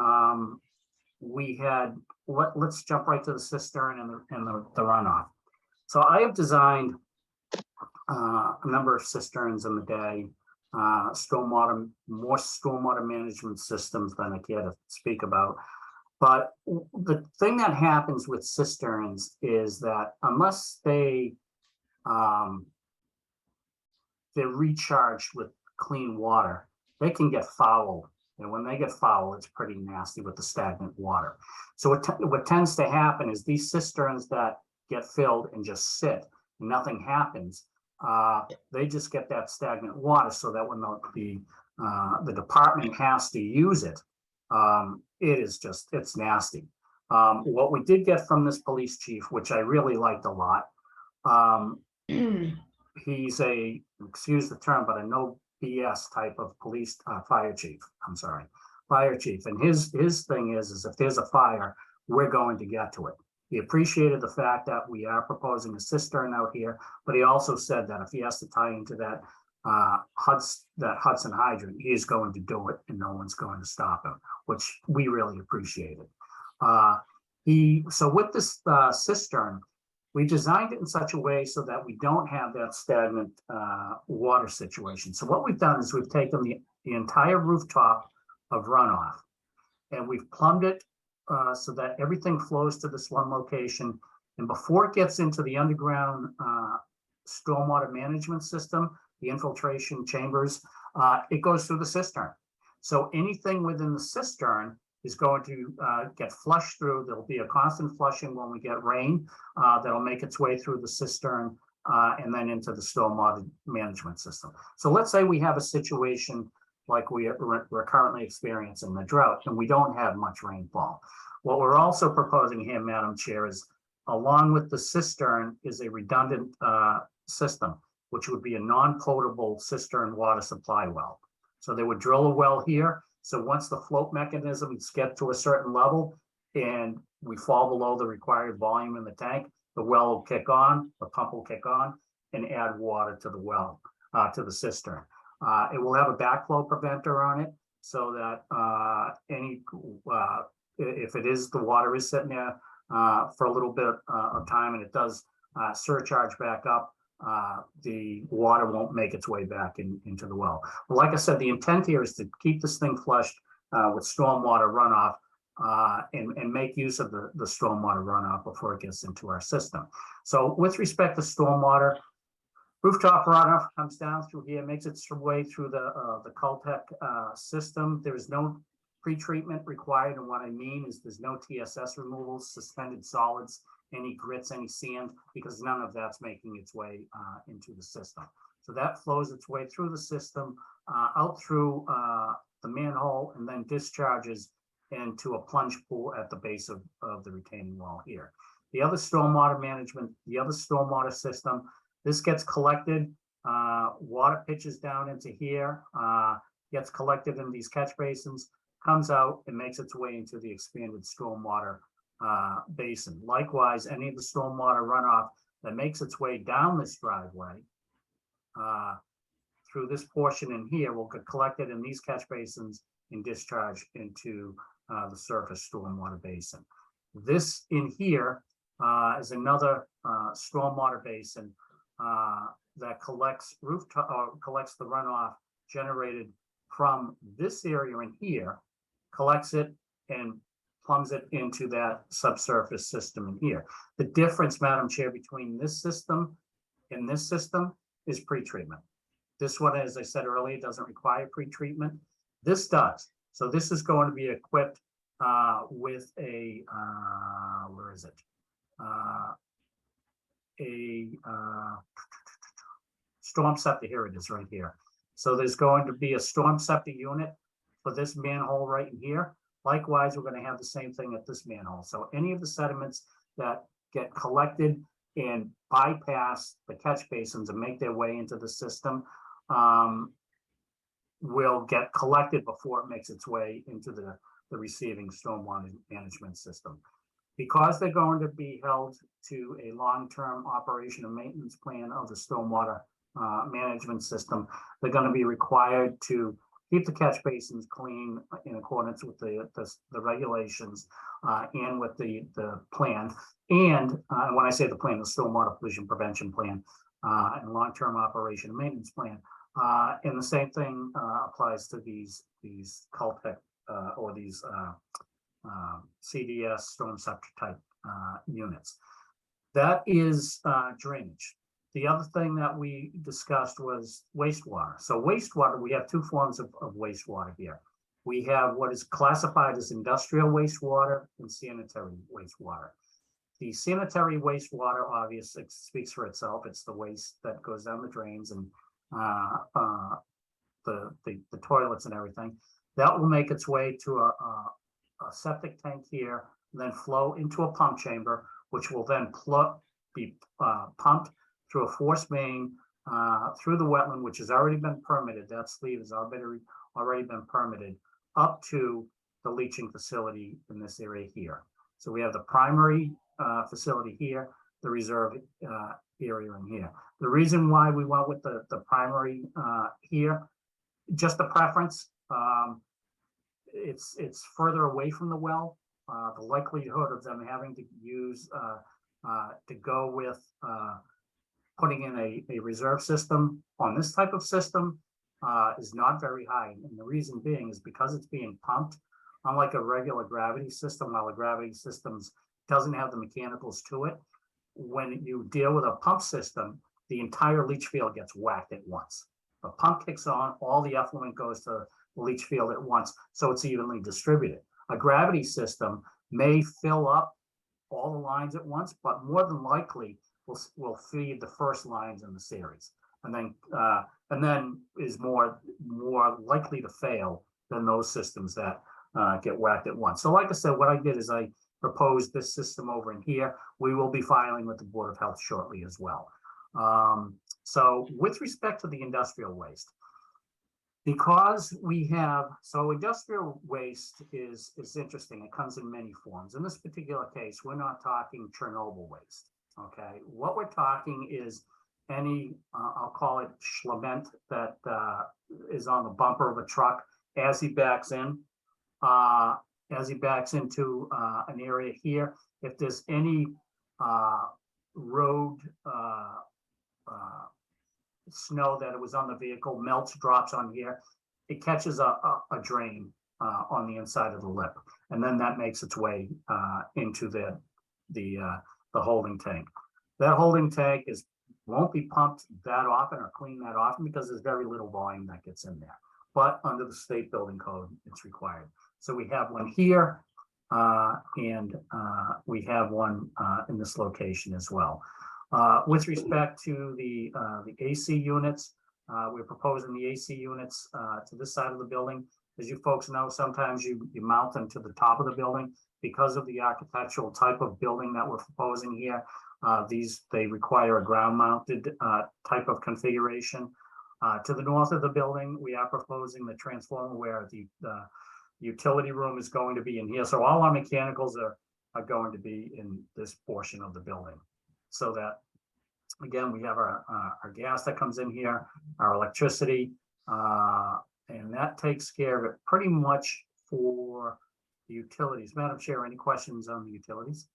we had, let's jump right to the cistern and the runoff. So I have designed a number of cisterns in the day, more stormwater management systems than I care to speak about. But the thing that happens with cisterns is that unless they're recharged with clean water, they can get foul. And when they get foul, it's pretty nasty with the stagnant water. So what tends to happen is these cisterns that get filled and just sit, and nothing happens, they just get that stagnant water, so that when the department has to use it, it's nasty. What we did get from this police chief, which I really liked a lot, he's excuse the term, but a no BS type of police, fire chief, fire chief. And his thing is if there's a fire, we're going to get to it. He appreciated the fact that we are proposing a cistern out here, but he also said that if he has to tie into that Hudson hydrant, he's going to do it and no one's going to stop him, which we really appreciated. So with this cistern, we designed it in such a way so that we don't have that stagnant water situation. So what we've done is we've taken the entire rooftop of runoff and we've plumbed it so that everything flows to this one location. And before it gets into the underground stormwater management system, the infiltration chambers, it goes through the cistern. So anything within the cistern is going to get flushed through. There'll be a constant flushing when we get rain that'll make its way through the cistern and then into the stormwater management system. So let's say we have a situation like we're currently experiencing the drought and we don't have much rainfall. What we're also proposing here, Madam Chair, is along with the cistern is a redundant system, which would be a non-potable cistern water supply well. So they would drill a well here. So once the float mechanisms get to a certain level and we fall below the required volume in the tank, the well will kick on, the pump will kick on and add water to the well, to the cistern. It will have a backflow preventer on it so that if it is, the water is sitting there for a little bit of time and it does surcharge back up, the water won't make its way back into the well. But like I said, the intent here is to keep this thing flushed with stormwater runoff and make use of the stormwater runoff before it gets into our system. So with respect to stormwater, rooftop runoff comes down through here, makes its way through the Caltech system. There is no pre-treatment required, and what I mean is there's no TSS removals, suspended solids, any grits, any sand, because none of that's making its way into the system. So that flows its way through the system, out through the manhole, and then discharges into a plunge pool at the base of the retaining wall here. The other stormwater management, the other stormwater system, this gets collected, water pitches down into here, gets collected in these catch basins, comes out and makes its way into the expanded stormwater basin. Likewise, any of the stormwater runoff that makes its way down this driveway through this portion in here will get collected in these catch basins and discharged into the surface stormwater basin. This in here is another stormwater basin that collects collects the runoff generated from this area in here, collects it and plumbs it into that subsurface system in here. The difference, Madam Chair, between this system and this system is pretreatment. This one, as I said earlier, doesn't require pretreatment. This does. So this is going to be equipped with a, where is it? Storm septic, here it is right here. So there's going to be a storm septic unit for this manhole right in here. Likewise, we're going to have the same thing at this manhole. So any of the sediments that get collected and bypass the catch basins and make their way into the system will get collected before it makes its way into the receiving stormwater management system. Because they're going to be held to a long-term operation and maintenance plan of the stormwater management system, they're going to be required to keep the catch basins clean in accordance with the regulations and with the plan. And when I say the plan, the stormwater pollution prevention plan and long-term operation and maintenance plan. And the same thing applies to these CULTEC or these CDS storm scepter type units. That is drainage. The other thing that we discussed was wastewater. So wastewater, we have two forms of wastewater here. We have what is classified as industrial wastewater and sanitary wastewater. The sanitary wastewater obviously speaks for itself. It's the waste that goes down the drains and the toilets and everything. That will make its way to a septic tank here, then flow into a pump chamber, which will then be pumped through a force main through the wetland, which has already been permitted. That sleeve has already been permitted up to the leaching facility in this area here. So we have the primary facility here, the reserve area in here. The reason why we went with the primary here, just a preference. It's further away from the well. The likelihood of them having to use to go with putting in a reserve system on this type of system is not very high. And the reason being is because it's being pumped, unlike a regular gravity system, while a gravity systems doesn't have the mechanicals to it. When you deal with a pump system, the entire leach field gets whacked at once. The pump kicks on, all the effluent goes to the leach field at once, so it's evenly distributed. A gravity system may fill up all the lines at once, but more than likely will feed the first lines in the series, and then is more likely to fail than those systems that get whacked at once. So like I said, what I did is I proposed this system over in here. We will be filing with the Board of Health shortly as well. So with respect to the industrial waste, because we have, so industrial waste is interesting. It comes in many forms. In this particular case, we're not talking Chernobyl waste, okay? What we're talking is any, I'll call it schlement that is on the bumper of a truck as he backs in. As he backs into an area here, if there's any road snow that it was on the vehicle, melts, drops on here, it catches a drain on the inside of the lip, and then that makes its way into the holding tank. That holding tank won't be pumped that often or cleaned that often because there's very little volume that gets in there. But under the state building code, it's required. So we have one here, and we have one in this location as well. With respect to the AC units, we're proposing the AC units to this side of the building. As you folks know, sometimes you mount them to the top of the building because of the architectural type of building that we're proposing here. They require a ground-mounted type of configuration. To the north of the building, we are proposing the transformer where the utility room is going to be in here. So all our mechanicals are going to be in this portion of the building, so that Again, we have our gas that comes in here, our electricity, and that takes care of it pretty much for the utilities. Madam Chair, any questions on the utilities?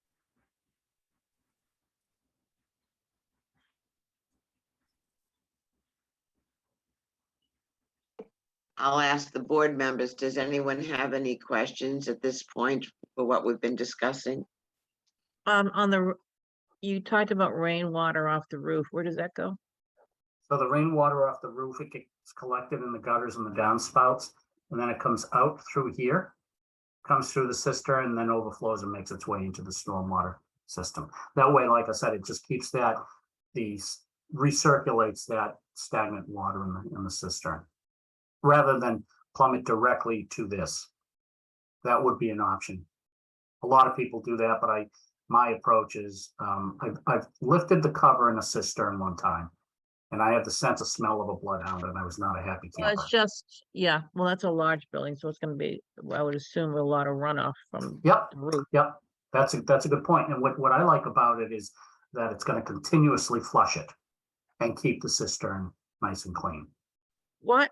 I'll ask the board members, does anyone have any questions at this point for what we've been discussing? On the, you talked about rainwater off the roof. Where does that go? So the rainwater off the roof, it gets collected in the gutters and the downspouts, and then it comes out through here, comes through the cistern, and then overflows and makes its way into the stormwater system. That way, like I said, it just keeps that, recirculates that stagnant water in the cistern, rather than plummet directly to this. That would be an option. A lot of people do that, but my approach is, I've lifted the cover in a cistern one time, and I had the sense of smell of a bloodhound, and I was not a happy Well, camper. it's just, yeah, well, that's a large building, so it's gonna be, I would assume a lot of runoff from Yep, the roof. yep, that's a good point. And what I like about it is that it's gonna continuously flush it and keep the cistern nice and clean. What,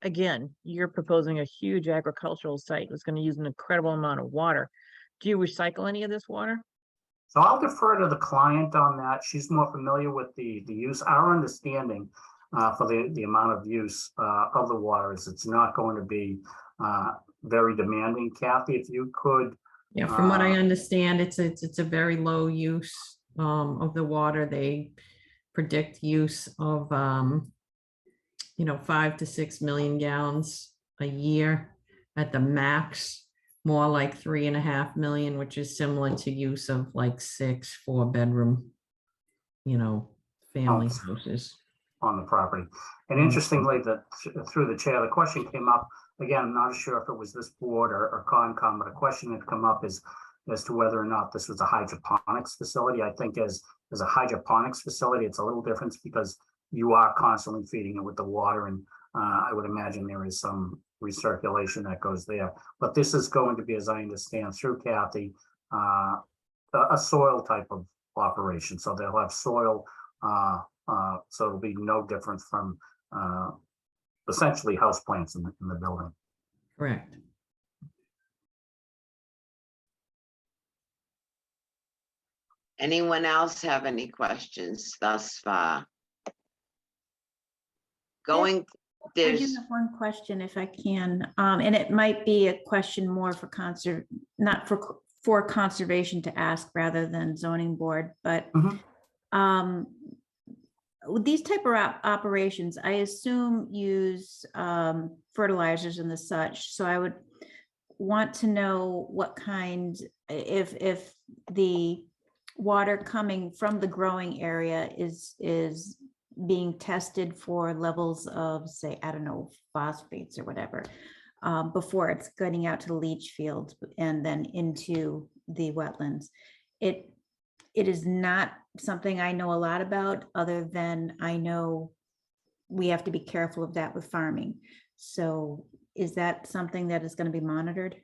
again, you're proposing a huge agricultural site that's gonna use an incredible amount of water. Do you recycle any of this water? So I'll defer to the client on that. She's more familiar with the use. Our understanding for the amount of use of the water is it's not going to be very demanding. Kathy, if you could. Yeah, from what I understand, it's a very low use of the water. They predict use of 5 to 6 million gallons a year at the max, more like 3.5 million, which is similar to use of like 6 4-bedroom, family houses. On the property. And interestingly, that through the chair, the question came up, again, I'm not sure if it was this board or Concom, but a question had come up as to whether or not this was a hydroponics facility. I think as a hydroponics facility, it's a little different because you are constantly feeding it with the water, and I would imagine there is some recirculation that goes there. But this is going to be, as I understand through Kathy, a soil type of operation. So they'll have soil, so it'll be no different from essentially houseplants in the building. Correct. Anyone else have any questions thus far? Going, I do there's, have one question if I can, and it might be a question more for not for conservation to ask rather than zoning board, but with these type of operations, I assume use fertilizers and the such. So I would want to know what kind, if the water coming from the growing area is being tested for levels of, say, I don't know, phosphates or whatever, before it's getting out to the leach field and then into the wetlands. It is not something I know a lot about, other than I know we have to be careful of that with farming. So is that something that is going to be monitored?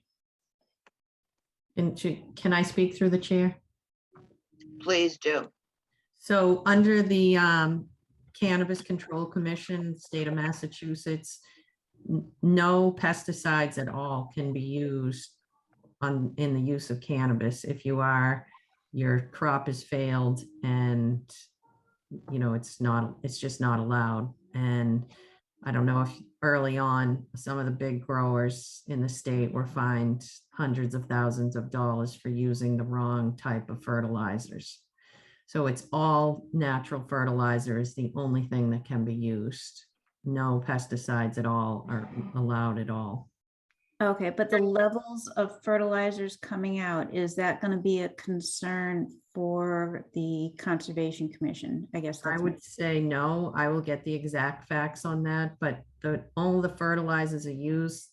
And can I speak through the chair? please do. So under the Cannabis Control Commission, state of Massachusetts, no pesticides at all can be used in the use of cannabis. If your crop has failed and it's just not allowed. And I don't know if early on, some of the big growers in the state were fined hundreds of thousands of dollars for using the wrong type of fertilizers. So it's all natural fertilizer is the only thing that can be used. No pesticides at all are allowed at all. Okay, but the levels of fertilizers coming out, is that going to be a concern for the Conservation Commission? I guess I that's would say no. I will get the exact facts on that, but all the fertilizers are used.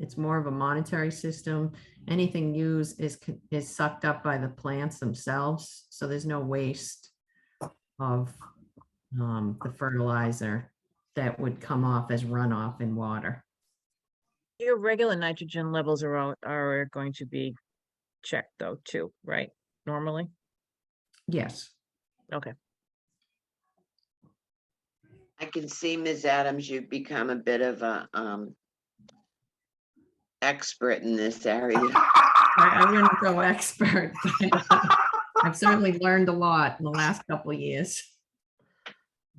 It's more of a monetary system. Anything used is sucked up by the plants themselves. So there's no waste of the fertilizer that would come off as runoff in water. Your regular nitrogen levels are going to be checked though too, right? Normally? Yes. Okay. I can see, Ms. Adams, you've become a bit of a expert in this area. I wouldn't go expert, but I've certainly learned a lot in the last couple of years.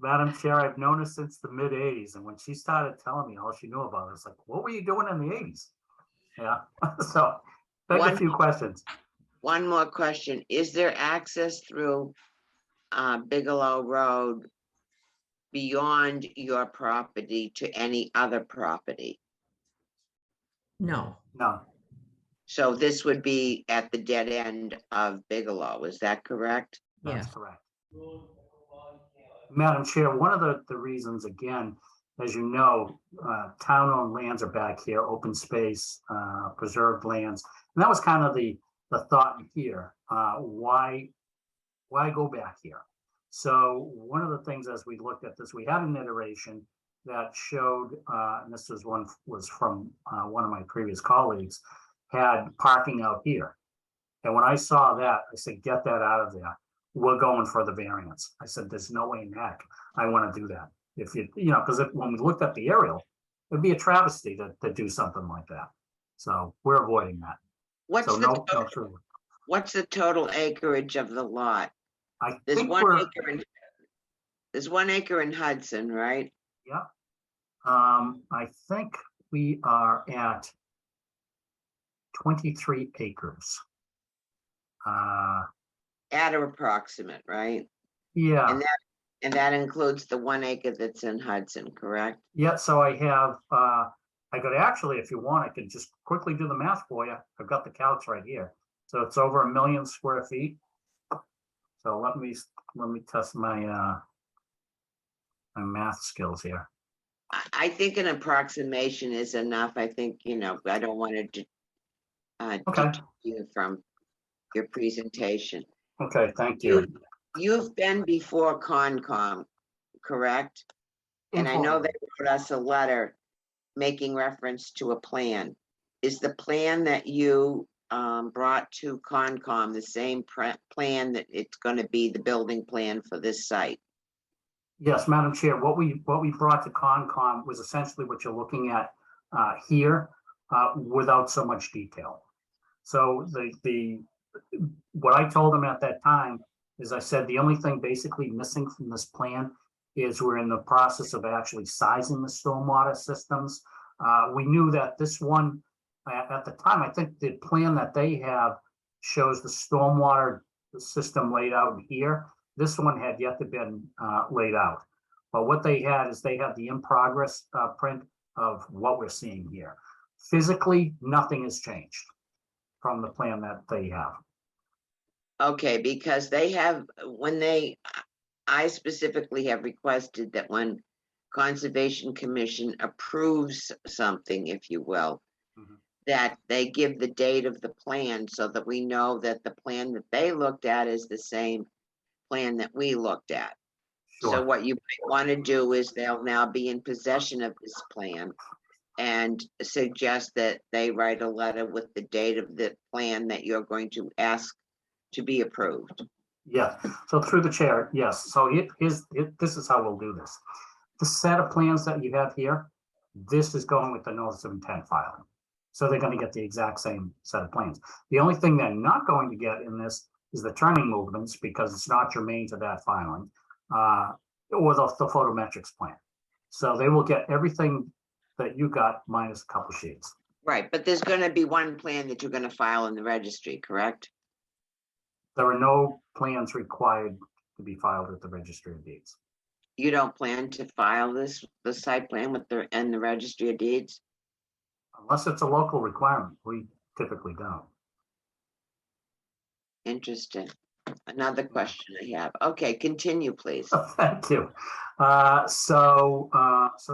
Madam Chair, I've known her since the mid '80s, and when she started telling me all she knew about it, it's like, what were you doing in the '80s? Yeah, so, beg a One- few questions. One more question. Is there access through Bigelow Road beyond your property to any other property? No, No, So this would be at the dead end of Bigelow, is that correct? that's yes, correct. Madam Chair, one of the reasons, again, as you know, town-owned lands are back here, open space, preserved lands. And that was kind of the thought here. Why go back here? So one of the things as we looked at this, we had an iteration that showed, and this was from one of my previous colleagues, had parking out here. And when I saw that, I said, get that out of there. We're going for the variance. I said, there's no way in heck I want to do that. If because when we looked at the aerial, it'd be a travesty to do something like that. So we're avoiding that. What's So the, no, total- no, true. what's the total acreage of the lot? I There's think 1 we're, acre in, there's 1 acre in Hudson, right? I think we are at 23 acres. At or approximate, right? Yeah, And that includes the 1 acre that's in Hudson, correct? yeah, so I have, I could actually, if you want, I could just quickly do the math for you. I've got the calcs right here. So it's over 1 million square feet. So let me test my my math skills here. I think an approximation is enough. I think, I don't want to Okay. deter you from your presentation. Okay, thank you. You've been before Concom, correct? And I know they wrote us a letter making reference to a plan. Is the plan that you brought to Concom the same plan that it's going to be the building plan for this site? Yes, Madam Chair, what we brought to Concom was essentially what you're looking at here without so much detail. So what I told them at that time is I said, the only thing basically missing from this plan is we're in the process of actually sizing the stormwater systems. We knew that this one, at the time, I think the plan that they have shows the stormwater system laid out here. This one had yet to been laid out. But what they had is they had the in progress print of what we're seeing here. Physically, nothing has changed from the plan that they have. Okay, because they have, I specifically have requested that when Conservation Commission approves something, if you will, Mhm. that they give the date of the plan so that we know that the plan that they looked at is the same plan that we looked at. So Sure. what you might want to do is they'll now be in possession of this plan and suggest that they write a letter with the date of the plan that you're going to ask to be approved. Yeah, so through the chair, yes. So this is how we'll do this. The set of plans that you have here, this is going with the notice of intent filing. So they're going to get the exact same set of plans. The only thing they're not going to get in this is the turning movements because it's not germane to that filing, or the photometrics plan. So they will get everything that you got minus a couple sheets. Right, but there's going to be one plan that you're going to file in the registry, correct? There are no plans required to be filed at the Registry of Deeds. You don't plan to file the site plan with the registry of deeds? Unless it's a local requirement, we typically don't. Interesting. Another question I have. Okay, continue, please. Thank you. So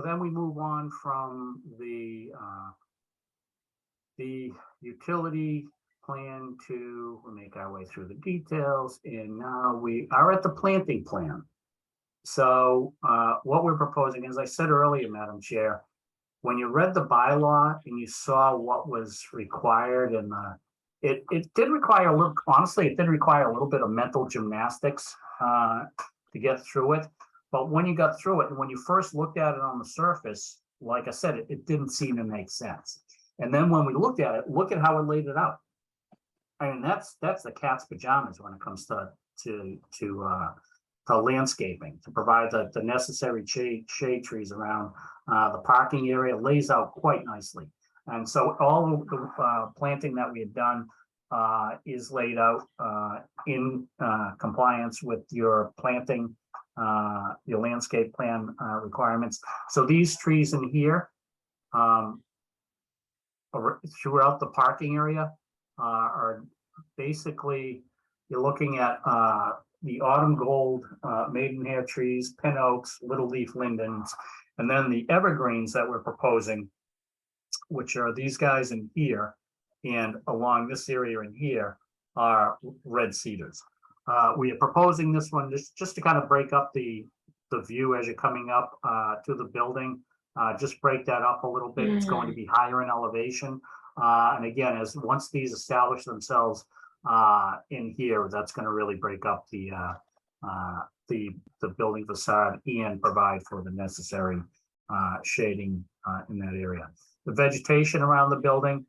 then we move on from the utility plan to make our way through the details, and now we are at the planting plan. So what we're proposing, as I said earlier, Madam Chair, when you read the bylaw and you saw what was required, and it did require a little, honestly, it did require a little bit of mental gymnastics to get through it. But when you got through it, and when you first looked at it on the surface, like I said, it didn't seem to make sense. And then when we looked at it, look at how it laid it out. I mean, that's the cat's pajamas when it comes to landscaping, to provide the necessary shade trees around the parking area. Lays out quite nicely. And so all of the planting that we had done is laid out in compliance with your planting, your landscape plan requirements. So these trees in here throughout the parking area are basically, you're looking at the autumn gold, maidenhair trees, pin oaks, little leaf lindens, and then the evergreens that we're proposing, which are these guys in here, and along this area in here are red cedars. We are proposing this one just to kind of break up the view as you're coming up to the building. Just break that up a little bit. It's going to be higher in elevation. And again, once these establish themselves in here, that's going to really break up the building facade and provide for the necessary shading in that area. The vegetation around the building,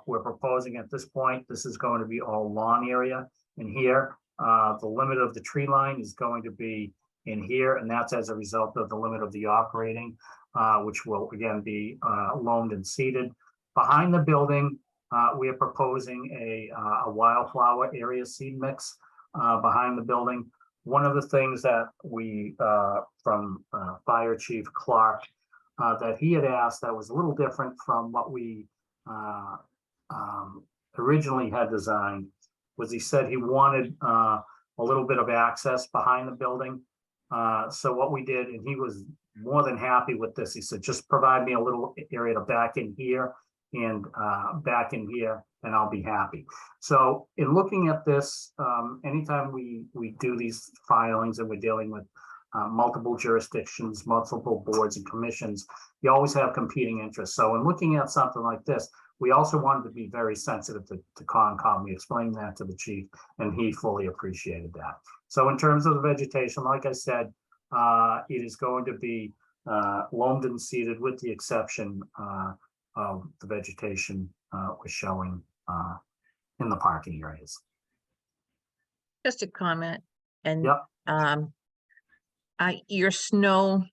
we're proposing at this point, this is going to be all lawn area in here. The limit of the tree line is going to be in here, and that's as a result of the limit of the operating, which will again be loamed and seeded. Behind the building, we are proposing a wildflower area seed mix behind the building. One of the things that we, from Fire Chief Clark, that he had asked that was a little different from what we originally had designed, was he said he wanted a little bit of access behind the building. So what we did, and he was more than happy with this, he said, just provide me a little area to back in here and back in here, and I'll be happy. So in looking at this, anytime we do these filings and we're dealing with multiple jurisdictions, multiple boards and commissions, you always have competing interests. So in looking at something like this, we also wanted to be very sensitive to Concom. We explained that to the chief, and he fully appreciated that. So in terms of the vegetation, like I said, it is going to be loamed and seeded, with the exception of the vegetation we're showing in the parking areas. Just a comment, and Yep. Your snow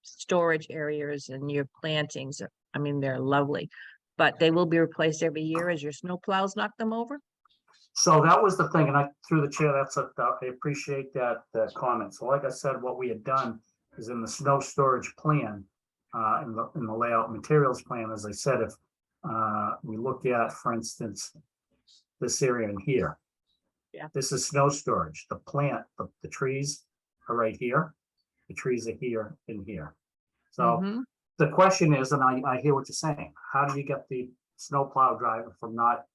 storage areas and your plantings, I mean, they're lovely, but they will be replaced every year as your snow plows knock them over? So that was the thing, and I, through the chair, I appreciate that comment. So like I said, what we had done is in the snow storage plan, in the layout materials plan, as I said, if we look at, for instance, this area in here. Yeah. This is snow storage. The plant, the trees are right here. The trees are here and here. So Mhm. the question is, and I hear what you're saying, how do you get the snowplow driver from not,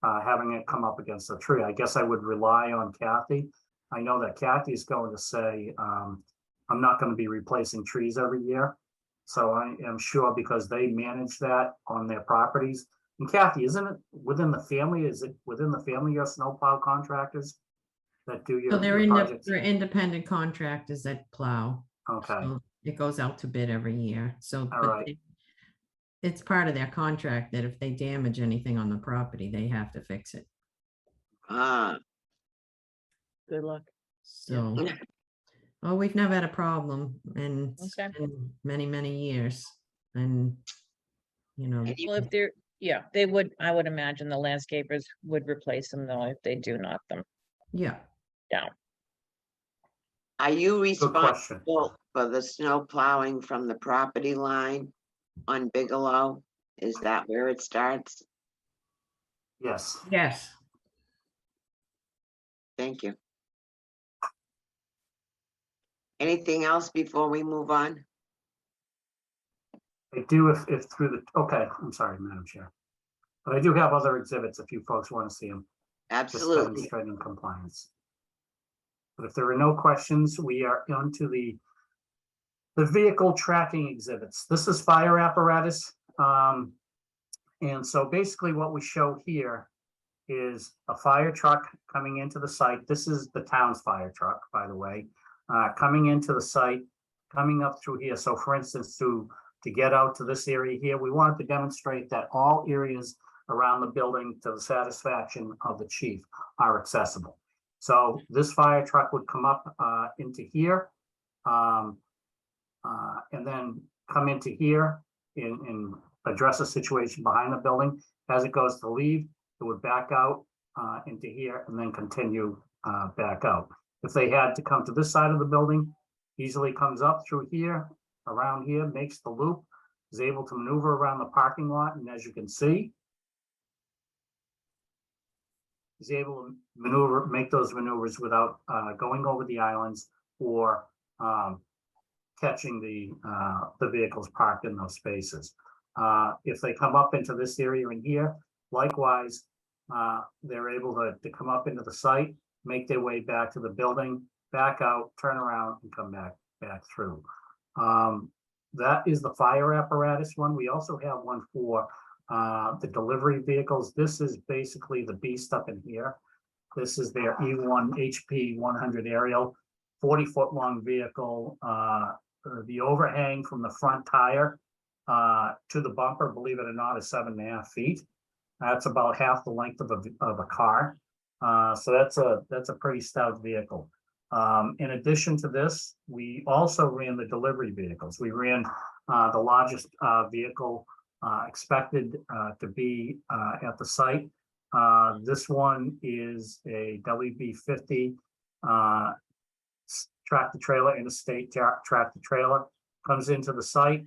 having it come up against a tree? I guess I would rely on Kathy. I know that Kathy is going to say, I'm not going to be replacing trees every year. So I am sure, because they manage that on their properties. And Kathy, isn't it within the family? Is it within the family of snowplow contractors that do So your they're projects? independent contractors that plow. Okay, So it goes out to bid every year. So All but right. it's part of their contract that if they damage anything on the property, they have to fix it. Ah, Good luck. So, oh, we've never had a problem and it's Okay. been many, many years. And, and you- Well, if they're, yeah, they would, I would imagine the landscapers would replace them though if they do knock them yeah, down. are you good question. responsible for the snow plowing from the property line on Bigelow? Is that where it starts? Yes. yes. Thank you. Anything else before we move on? I do if through the, okay, I'm sorry, Madam Chair. But I do have other exhibits if you folks want to see them, just Absolutely. demonstrating compliance. But if there are no questions, we are on to the vehicle tracking exhibits. This is fire apparatus. And so basically what we show here is a fire truck coming into the site. This is the town's fire truck, by the way, coming into the site, coming up through here. So for instance, to get out to this area here, we wanted to demonstrate that all areas around the building to the satisfaction of the chief are accessible. So this fire truck would come up into here and then come into here and address a situation behind the building. As it goes to leave, it would back out into here and then continue back out. If they had to come to this side of the building, easily comes up through here, around here, makes the loop, is able to maneuver around the parking lot, and as you can see, is able to maneuver, make those maneuvers without going over the islands or catching the vehicles parked in those spaces. If they come up into this area in here, likewise, they're able to come up into the site, make their way back to the building, back out, turn around, and come back through. That is the fire apparatus one. We also have one for the delivery vehicles. This is basically the beast up in here. This is their E1 HP 100 aerial, 40-foot long vehicle. The overhang from the front tire to the bumper, believe it or not, is 7.5 feet. That's about half the length of a car. So that's a pretty stout vehicle. In addition to this, we also ran the delivery vehicles. We ran the largest vehicle expected to be at the site. This one is a WB50 tractor trailer, interstate tractor trailer, comes into the site,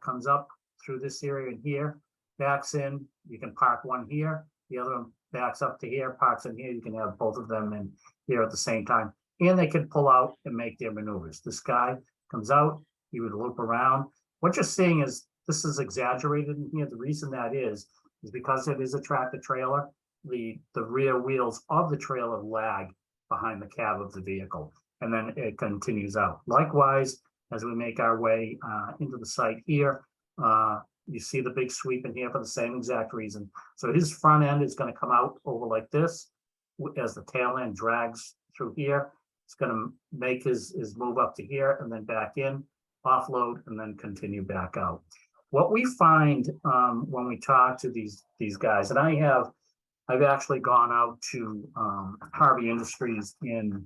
comes up through this area in here, backs in. You can park one here, the other one backs up to here, parks in here. You can have both of them in here at the same time, and they can pull out and make their maneuvers. This guy comes out, he would loop around. What you're seeing is this is exaggerated in here. The reason that is because it is a tractor trailer. The rear wheels of the trailer lag behind the cab of the vehicle, and then it continues out. Likewise, as we make our way into the site here, you see the big sweep in here for the same exact reason. So his front end is going to come out over like this as the tail end drags through here. It's going to make his move up to here and then back in, offload, and then continue back out. What we find when we talk to these guys, and I've actually gone out to Harvey Industries in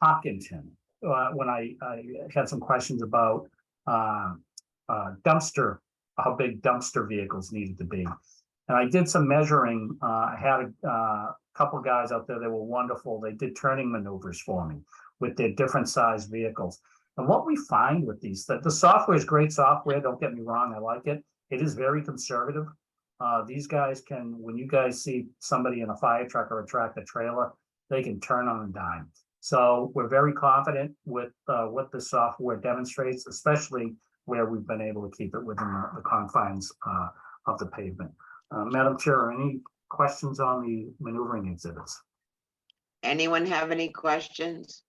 Hopkinton when I had some questions about dumpster, how big dumpster vehicles needed to be. And I did some measuring. I had a couple guys out there that were wonderful. They did turning maneuvers for me with their different size vehicles. And what we find with these, that the software is great software, don't get me wrong, I like it. It is very conservative. These guys can, when you guys see somebody in a fire truck or a tractor trailer, they can turn on a dime. So we're very confident with what the software demonstrates, especially where we've been able to keep it within the confines of the pavement. Madam Chair, any questions on the maneuvering exhibits? Anyone have any questions?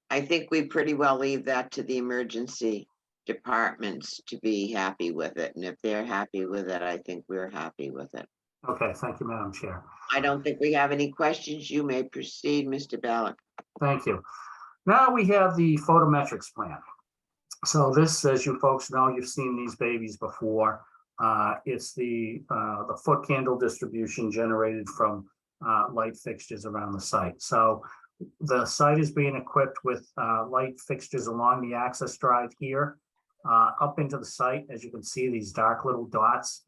I think we pretty well leave that to the emergency departments to be happy with it. And if they're happy with it, I think we're happy with it. Okay, thank you, Madam Chair. I don't think we have any questions. You may proceed, Mr. Ballack. Thank you. Now we have the photometrics plan. So this, as you folks know, you've seen these babies before. It's the foot candle distribution generated from light fixtures around the site. So the site is being equipped with light fixtures along the access drive here, up into the site. As you can see, these dark little dots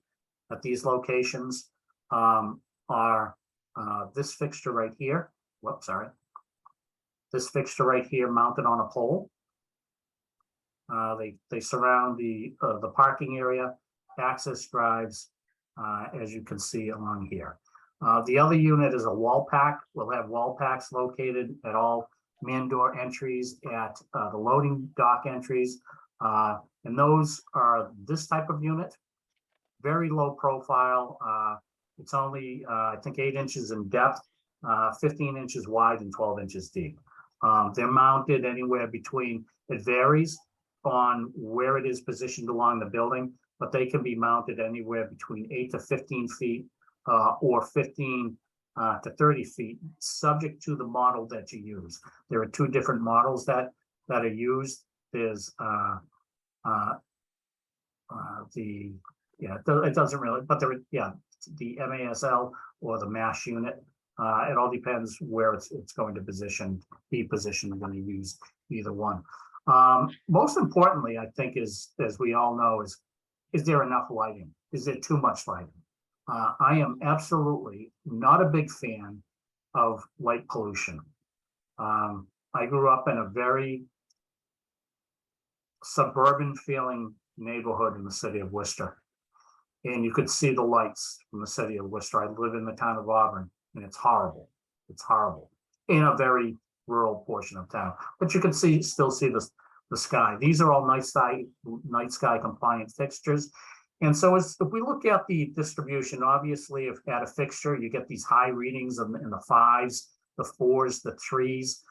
at these locations are this fixture right here. Whoops, sorry. This fixture right here mounted on a pole. They surround the parking area, access drives, as you can see along here. The other unit is a wall pack. We'll have wall packs located at all man door entries, at the loading dock entries. And those are this type of unit, very low profile. It's only, I think, 8 inches in depth, 15 inches wide and 12 inches deep. They're mounted anywhere between, it varies on where it is positioned along the building, but they can be mounted anywhere between 8 to 15 feet or 15 to 30 feet, subject to the model that you use. There are two different models that are used. There's it doesn't really, but there, the MASL or the MASH unit. It all depends where it's going to be positioned. I'm going to use either one. Most importantly, I think is, as we all know, is there enough lighting? Is there too much lighting? I am absolutely not a big fan of light pollution. I grew up in a very suburban feeling neighborhood in the city of Worcester. And you could see the lights from the city of Worcester. I live in the town of Auburn, and it's horrible. It's horrible in a very rural portion of town. But you can still see the sky. These are all night sky compliant fixtures. And so if we look at the distribution, obviously, if at a fixture you get these high readings in the 5s, the 4s, the 3s.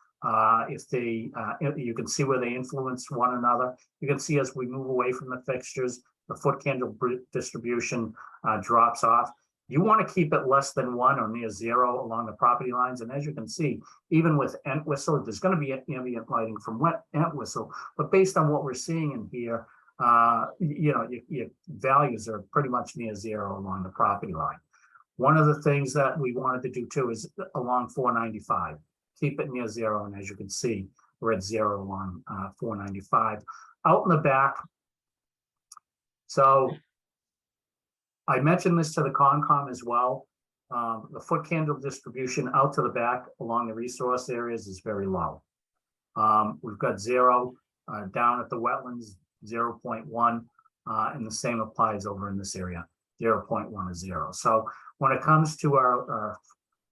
If they, you can see where they influence one another. You can see as we move away from the fixtures, the foot candle distribution drops off. You want to keep it less than 1 or near 0 along the property lines. And as you can see, even with Entwistle, there's going to be ambient lighting from Entwistle, but based on what we're seeing in here, your values are pretty much near 0 along the property line. One of the things that we wanted to do too is along 495. Keep it near 0, and as you can see, we're at 0 along 495. Out in the back, so I mentioned this to the Concom as well. The foot candle distribution out to the back along the resource areas is very low. We've got 0 down at the wetlands, 0.1, and the same applies over in this area, 0.1 is 0. So when it comes to our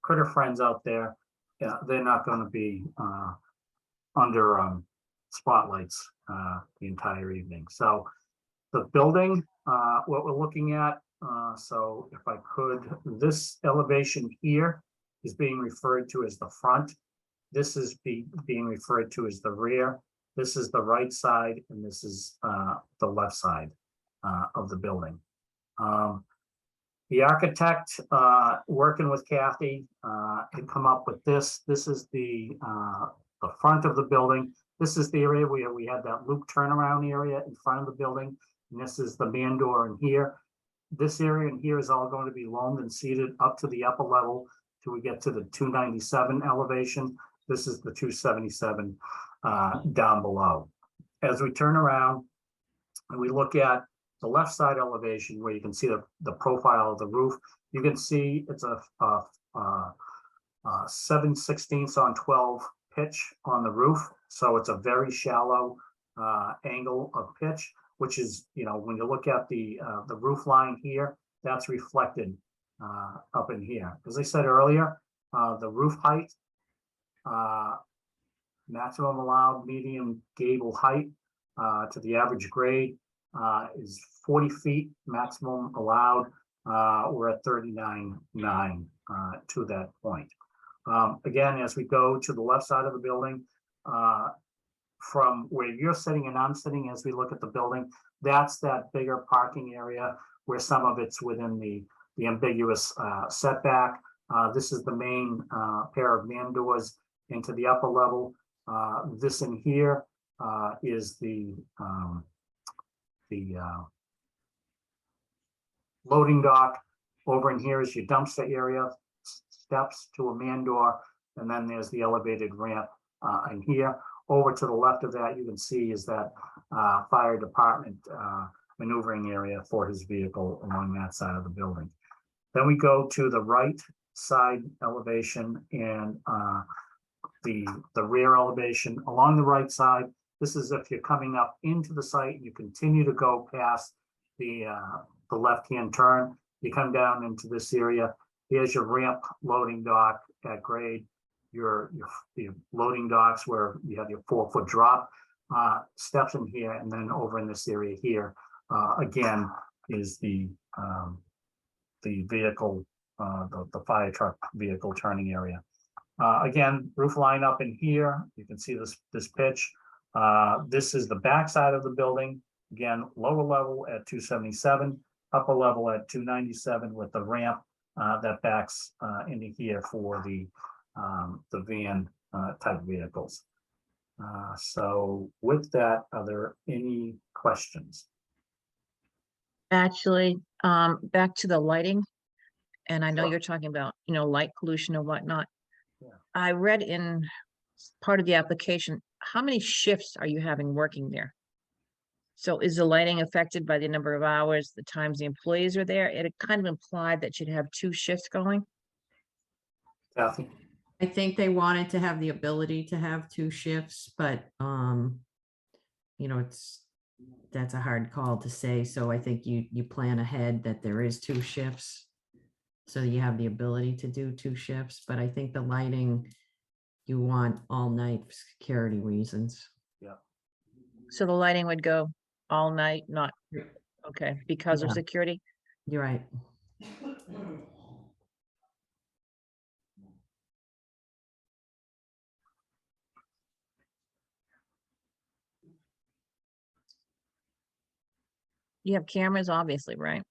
critter friends out there, they're not going to be under spotlights the entire evening. So the building, what we're looking at, so if I could, this elevation here is being referred to as the front. This is being referred to as the rear. This is the right side, and this is the left side of the building. The architect, working with Kathy, had come up with this. This is the front of the building. This is the area where we had that loop turnaround area in front of the building. And this is the man door in here. This area in here is all going to be loamed and seated up to the upper level till we get to the 297 elevation. This is the 277 down below. As we turn around and we look at the left side elevation where you can see the profile of the roof, you can see it's a 7/16 on 12 pitch on the roof. So it's a very shallow angle of pitch, which is, when you look at the roof line here, that's reflected up in here. As I said earlier, the roof height, maximum allowed medium gable height to the average grade is 40 feet maximum allowed. We're at 39.9 to that point. Again, as we go to the left side of the building, from where you're sitting and I'm sitting, as we look at the building, that's that bigger parking area where some of it's within the ambiguous setback. This is the main pair of man doors into the upper level. This in here is the loading dock. Over in here is your dumpster area, steps to a man door, and then there's the elevated ramp in here. Over to the left of that, you can see is that fire department maneuvering area for his vehicle along that side of the building. Then we go to the right side elevation and the rear elevation. Along the right side, this is if you're coming up into the site, you continue to go past the left-hand turn, you come down into this area. Here's your ramp loading dock at grade, your loading docks where you have your 4-foot drop, steps in here, and then over in this area here, again, is the vehicle, the fire truck vehicle turning area. Again, roof line up in here, you can see this pitch. This is the back side of the building. Again, lower level at 277, upper level at 297 with the ramp that backs into here for the van type vehicles. So with that, are there any questions? Actually, back to the lighting. And I know Sure. you're talking about, light pollution and whatnot. Yeah. I read in part of the application, how many shifts are you having working there? So is the lighting affected by the number of hours, the times the employees are there? It kind of implied that you'd have 2 shifts going. Kathy? I think they wanted to have the ability to have 2 shifts, but, that's a hard call to say. So I think you plan ahead that there is 2 shifts. So you have the ability to do 2 shifts, but I think the lighting, you want all night for security reasons. So the lighting would go all night, not, okay, because of Yeah. security? You're right. You have cameras, obviously, right?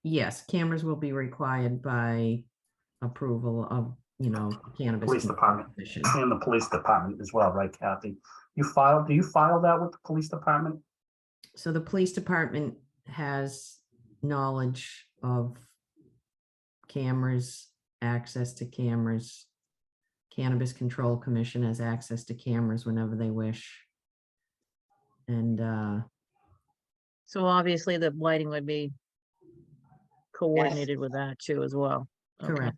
Yes, cameras will be required by approval of, cannabis. Police Control department. Commission. And the police department as well, right, Kathy? Do you file that with the police department? So the police department has knowledge of cameras, access to cameras. Cannabis Control Commission has access to cameras whenever they wish. And So obviously the lighting would be coordinated with that too as well. Okay. correct.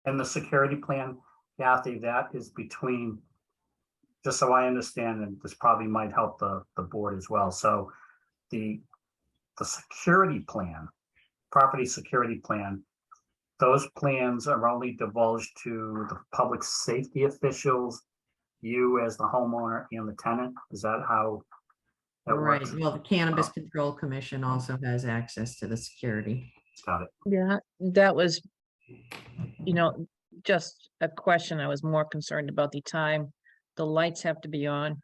And the security plan, Kathy, that is between, just so I understand, and this probably might help the board as well. So the security plan, property security plan, those plans are only divulged to the public safety officials, you as the homeowner and the tenant. Is that how that Right. works? Well, the Cannabis Control Commission also has access to the security. Got it. Yeah, that was, just a question. I was more concerned about the time. The lights have to be on,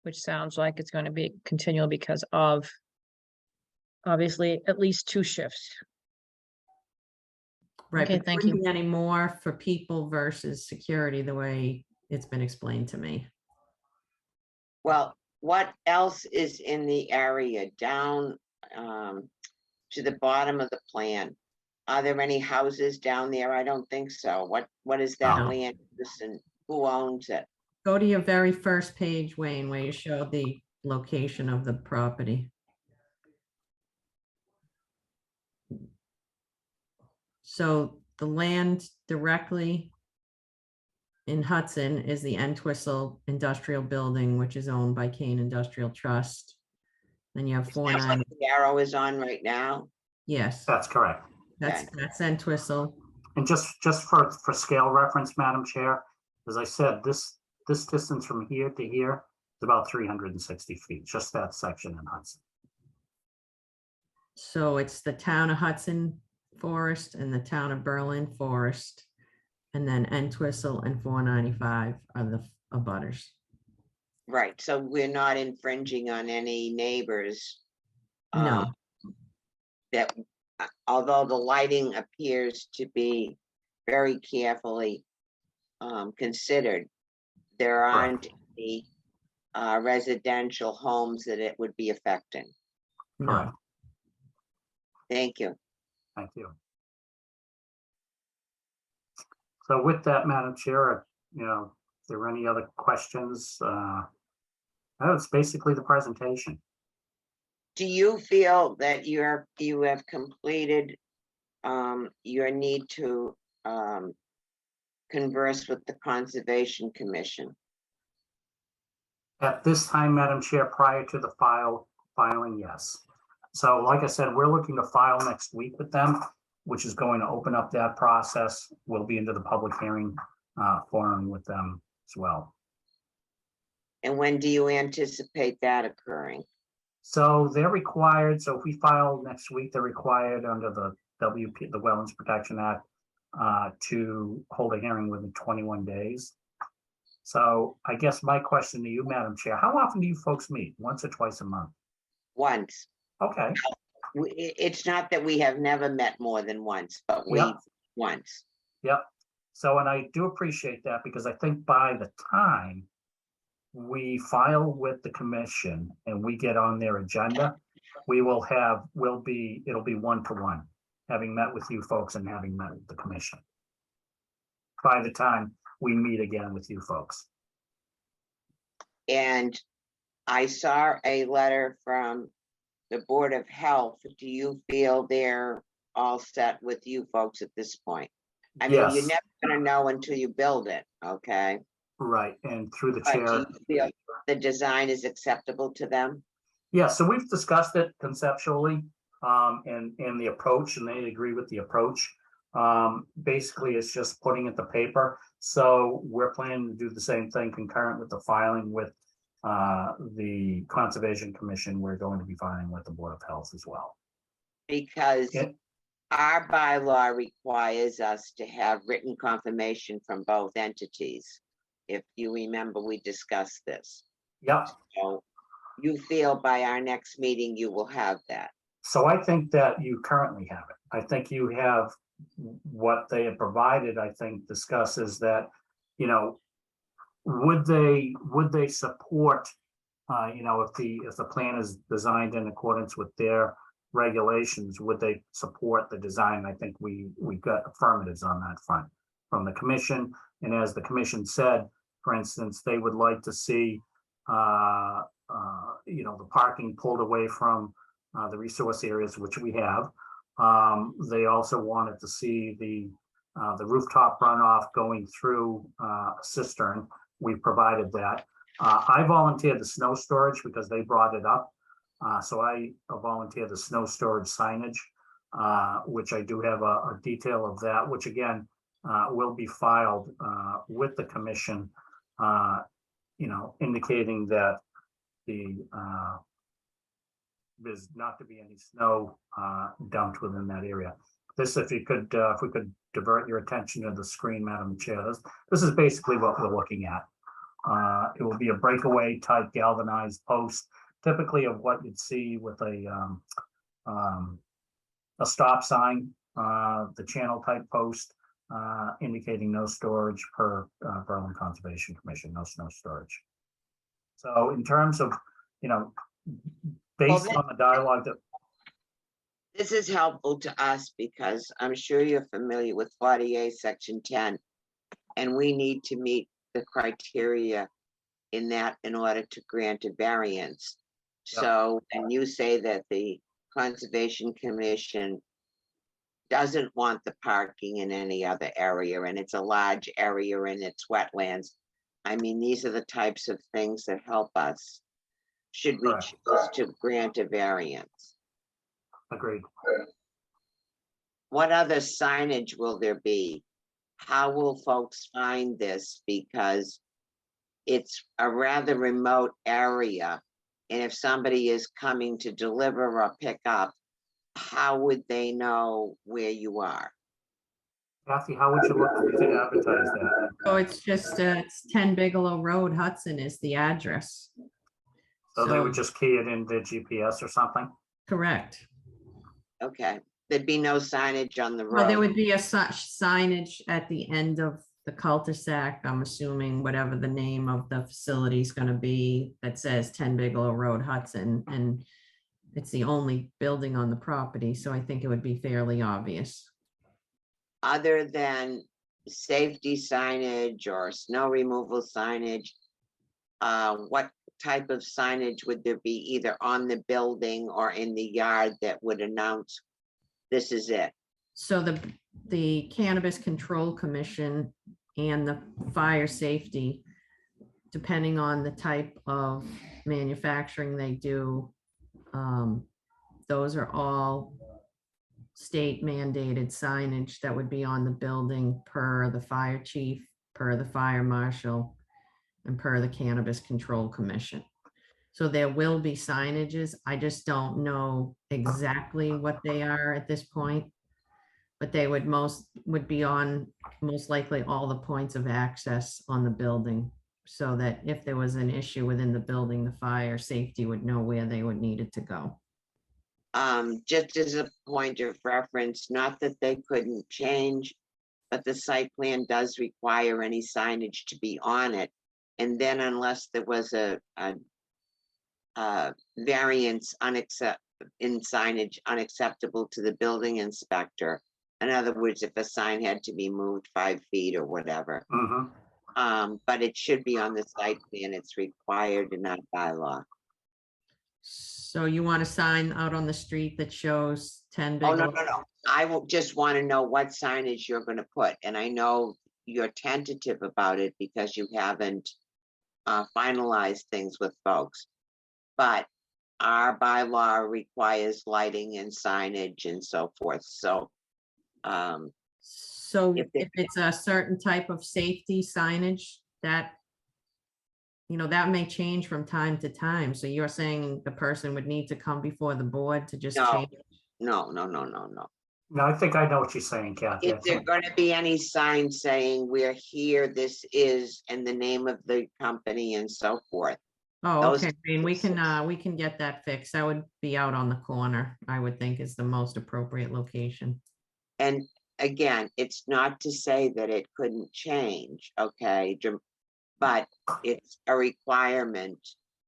which sounds like it's going to be continual because of obviously at least 2 shifts. Right. Okay, but there thank wouldn't you. be any more for people versus security, the way it's been explained to me. Well, what else is in the area down to the bottom of the plan? Are there any houses down there? I don't think so. What is that No. land? And who owns it? Go to your very first page, Wayne, where you show the location of the property. So the land directly in Hudson is the Entwistle Industrial Building, which is owned by Kane Industrial Trust. Then you have Is that what the arrow is on right now? Yes, That's correct. that's Entwistle. And just for scale reference, Madam Chair, as I said, this distance from here to here is about 360 feet, just that section in Hudson. So it's the town of Hudson Forest and the town of Berlin Forest. And then Entwistle and 495 are the abutters. Right, so we're not infringing on any neighbors. No. That, although the lighting appears to be very carefully considered, there aren't any residential homes that it would be affecting. No. Thank you. Thank you. So with that, Madam Chair, if there are any other questions, that's basically the presentation. Do you feel that you have completed your need to converse with the Conservation Commission? At this time, Madam Chair, prior to the filing, yes. So like I said, we're looking to file next week with them, which is going to open up that process. We'll be into the public hearing forum with them as well. And when do you anticipate that occurring? So they're required, so if we file next week, they're required under the WP, the Wetlands Protection Act, to hold a hearing within 21 days. So I guess my question to you, Madam Chair, how often do you folks meet? Once or twice a month? Once. Okay, It's not that we have never met more than once, but we, Yep. once. yep. So, and I do appreciate that because I think by the time we file with the commission and we get on their agenda, it'll be 1-to-1, having met with you folks and having met with the commission. By the time we meet again with you folks. And I saw a letter from the Board of Health. Do you feel they're all set with you folks at this point? I mean, you're Yes. never gonna know until you build it, okay? Right, and through the But do chair, you feel the design is acceptable to them? yeah, so we've discussed it conceptually, and the approach, and they agree with the approach. Basically, it's just putting it to paper, so we're planning to do the same thing concurrent with the filing with the Conservation Commission. We're going to be filing with the Board of Health as well. Because Yeah. our bylaw requires us to have written confirmation from both entities. If you remember, we discussed this. Yep, So you feel by our next meeting, you will have that. so I think that you currently have it. I think you have what they have provided, I think discusses that, would they support, if the plan is designed in accordance with their regulations, would they support the design? I think we got affirmatives on that front from the commission. And as the commission said, for instance, they would like to see, the parking pulled away from the resource areas, which we have. They also wanted to see the rooftop runoff going through a cistern. We provided that. I volunteered the snow storage because they brought it up. So I volunteered the snow storage signage, which I do have a detail of that, which again will be filed with the commission, indicating that there's not to be any snow dumped within that area. This, if we could divert your attention to the screen, Madam Chair, this is basically what we're looking at. It will be a breakaway type galvanized post, typically of what you'd see with a stop sign, the channel type post, indicating no storage per Berlin Conservation Commission, no snow storage. So in terms of, based on the dialogue that. This is helpful to us because I'm sure you're familiar with 48 Section 10. And we need to meet the criteria in that in order to grant a variance. Yeah. So, and you say that the Conservation Commission doesn't want the parking in any other area, and it's a large area and it's wetlands. I mean, these are the types of things that help us should we Correct. choose to grant a variance. Agreed. What other signage will there be? How will folks find this? Because it's a rather remote area. And if somebody is coming to deliver or pick up, how would they know where you are? Kathy, how would you look to advertise that? So it's just, it's 10 Bigelow Road, Hudson is the address. So they would just key it in their GPS or something? Correct. Okay, there'd be no signage on the Well, there road. would be a such signage at the end of the cul-de-sac, I'm assuming, whatever the name of the facility is gonna be, that says 10 Bigelow Road, Hudson, and it's the only building on the property, so I think it would be fairly obvious. Other than safety signage or snow removal signage, what type of signage would there be either on the building or in the yard that would announce this is it? So the Cannabis Control Commission and the fire safety, depending on the type of manufacturing they do, those are all state mandated signage that would be on the building per the fire chief, per the fire marshal, and per the Cannabis Control Commission. So there will be signages. I just don't know exactly what they are at this point. But they would be on most likely all the points of access on the building. so that if there was an issue within the building, the fire safety would know where they would need it to go. Just as a point of reference, not that they couldn't change, but the site plan does require any signage to be on it. And then unless there was a variance in signage unacceptable to the building inspector. In other words, if a sign had to be moved 5 feet or whatever. But it should be on the site plan. It's required in our bylaw. So you want a sign out on the street that shows 10 Oh, no, Bigelow? no, no. I will just want to know what signage you're going to put. And I know you're tentative about it because you haven't finalized things with folks. But our bylaw requires lighting and signage and so forth. So, So if if it's a certain type of safety signage that, you know, that may change from time to time. So you're saying the person would need to come before the board to just No. change? no. No, I think I know what you're saying, Kathy. I Is there think- going to be any sign saying we're here, this is, and the name of the company and so forth? Oh, Those- okay. I mean, we can get that fixed. That would be out on the corner, I would think is the most appropriate location. And again, it's not to say that it couldn't change, okay? But it's a requirement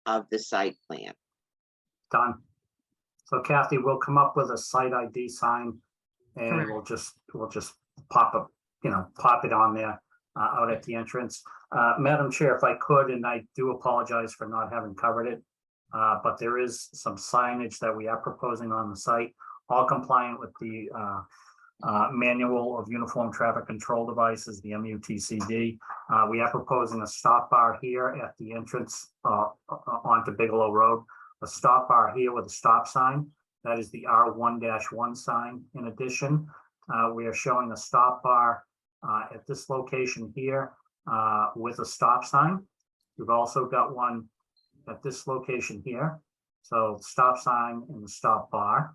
of the site plan. Done. So Kathy, we'll come up with a site ID sign and Correct. we'll just pop it on there out at the entrance. Madam Chair, if I could, and I do apologize for not having covered it, but there is some signage that we are proposing on the site, all compliant with the Manual of Uniform Traffic Control Devices, the MUTCD. We are proposing a stop bar here at the entrance onto Bigelow Road. A stop bar here with a stop sign. That is the R1-1 sign. In addition, we are showing a stop bar at this location here with a stop sign. We've also got one at this location here. So stop sign and the stop bar.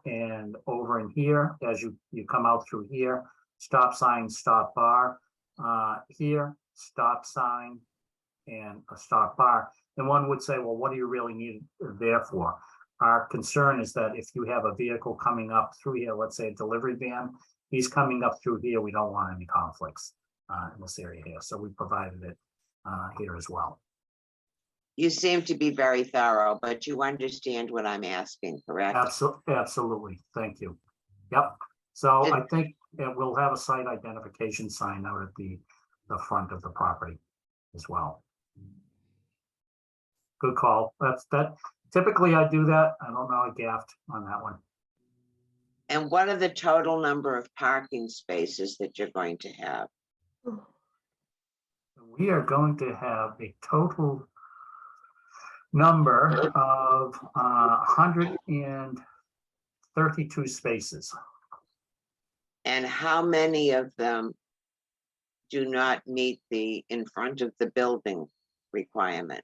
And over in here, as you come out through here, stop sign, stop bar. Here, stop sign and a stop bar. And one would say, well, what do you really need it there for? Our concern is that if you have a vehicle coming up through here, let's say a delivery van, he's coming up through here, we don't want any conflicts in this area here. So we provided it here as well. You seem to be very thorough, but you understand what I'm asking, correct? Absolutely. Thank you. Yep. So I think we'll have a site identification sign out at the front of the property as well. Good call. That typically I do that. I don't know, I gaffed on that one. And what are the total number of parking spaces that you're going to have? We are going to have a total number of 132 spaces. And how many of them do not meet the in front of the building requirement?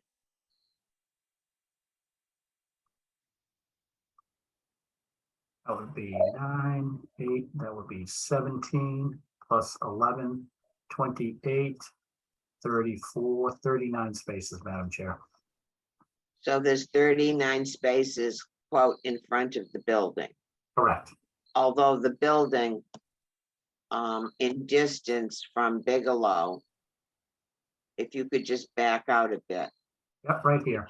That would be 9, 8, that would be 17 plus 11, 28, 34, 39 spaces, Madam Chair. So there's 39 spaces, quote, in front of the building. Correct. Although the building in distance from Bigelow, if you could just back out a bit. Yep, right here.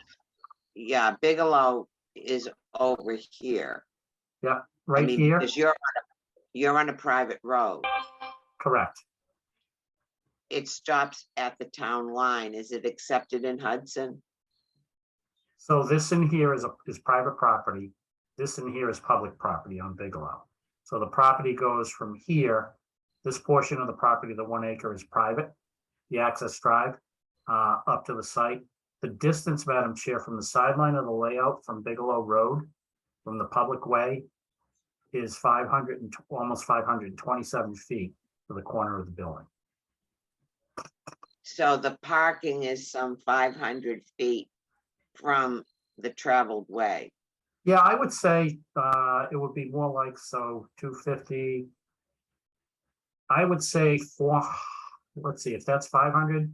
Yeah, Bigelow is over here. Yep, I right mean, here. because you're on a private road. Correct. It stops at the town line. Is it accepted in Hudson? So this in here is private property. This in here is public property on Bigelow. So the property goes from here. This portion of the property, the 1 acre, is private. The access drive up to the site. The distance, Madam Chair, from the sideline of the layout from Bigelow Road, from the public way, is almost 527 feet to the corner of the building. So the parking is some 500 feet from the traveled way. Yeah, I would say it would be more like 250. I would say let's see, if that's 500,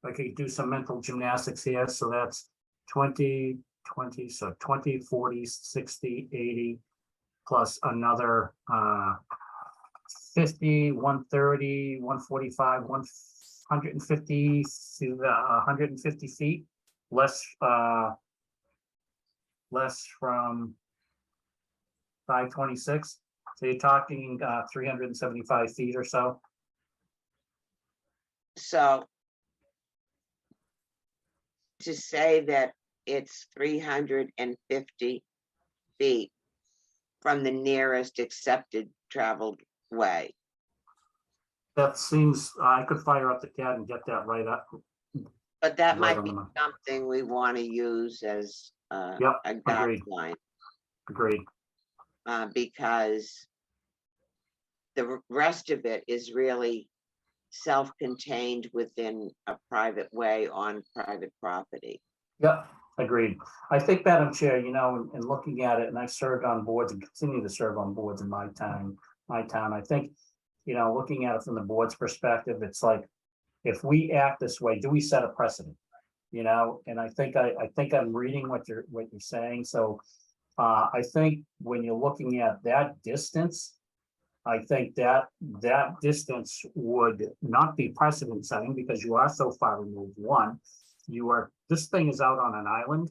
I could do some mental gymnastics here, so that's 20, 20, so 20, 40, 60, 80, plus another 50, 130, 145, 150, 150 feet, less from 526. So you're talking 375 feet or so. So to say that it's 350 feet from the nearest accepted traveled way. That seems, I could fire up the CAD and get that right up. But that Right might on be the money. something we want to use as Yep, a agreed. guideline, Agreed. because the rest of it is really self-contained within a private way on private property. Yep, agreed. I think, Madam Chair, in looking at it, and I've served on boards and continue to serve on boards in my town, I think, looking at it from the board's perspective, it's like, if we act this way, do we set a precedent? And I think I'm reading what you're saying. So I think when you're looking at that distance, I think that distance would not be precedent setting because you are so far removed. One, this thing is out on an island,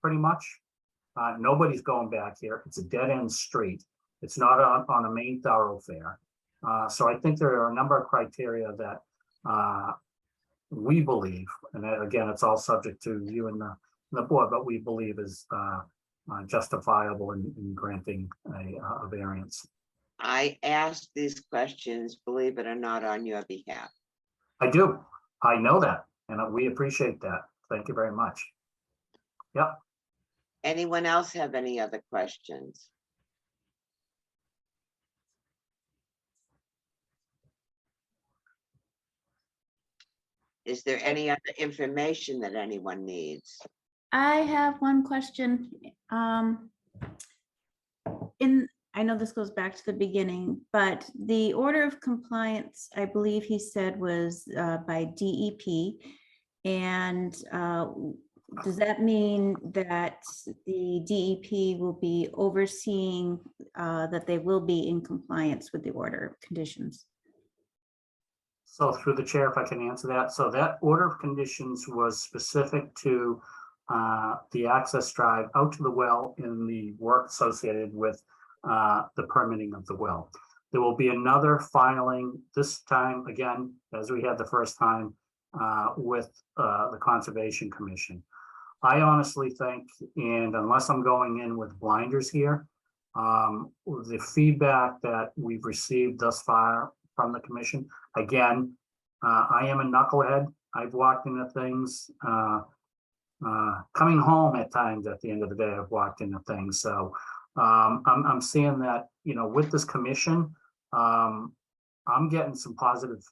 pretty much. Nobody's going back here. It's a dead end street. It's not on a main thoroughfare. So I think there are a number of criteria that we believe, and again, it's all subject to you and the board, but we believe is justifiable in granting a variance. I asked these questions, believe it or not, on your behalf. I do. I know that, and we appreciate that. Thank you very much. Yep. Anyone else have any other questions? Is there any other information that anyone needs? I have one question. I know this goes back to the beginning, but the order of compliance, I believe he said was by DEP. And does that mean that the DEP will be overseeing that they will be in compliance with the order of conditions? So through the chair, if I can answer that. So that order of conditions was specific to the access drive out to the well in the work associated with the permitting of the well. There will be another filing this time, again, as we had the first time, with the Conservation Commission. I honestly think, and unless I'm going in with blinders here, the feedback that we've received thus far from the commission, again, I am a knucklehead. I've walked into things, coming home at times at the end of the day, I've walked into things. So I'm seeing that, with this commission, I'm getting some positive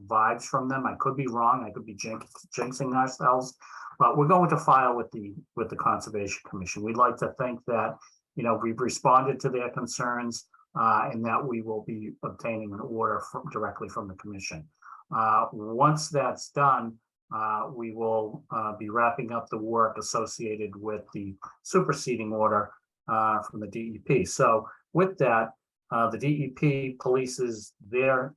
vibes from them. I could be wrong. I could be jinxing ourselves, but we're going to file with the Conservation Commission. We'd like to think that, we've responded to their concerns and that we will be obtaining an order directly from the commission. Once that's done, we will be wrapping up the work associated with the superseding order from the DEP. So with that, the DEP polices their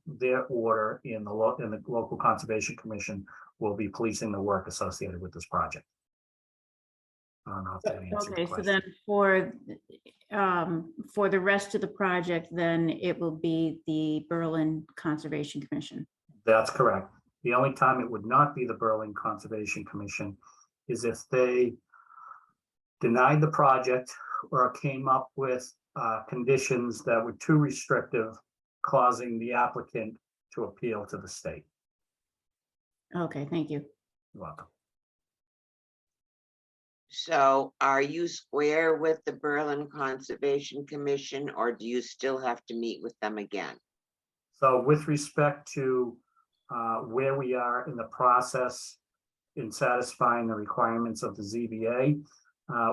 order in the local Conservation Commission will be policing the work associated with this project. I don't know if that answers the Okay, so question. then for the rest of the project, then it will be the Berlin Conservation Commission. That's correct. The only time it would not be the Berlin Conservation Commission is if they denied the project or came up with conditions that were too restrictive, causing the applicant to appeal to the state. Okay, thank you. You're welcome. So are you square with the Berlin Conservation Commission, or do you still have to meet with them again? So with respect to where we are in the process in satisfying the requirements of the ZBA,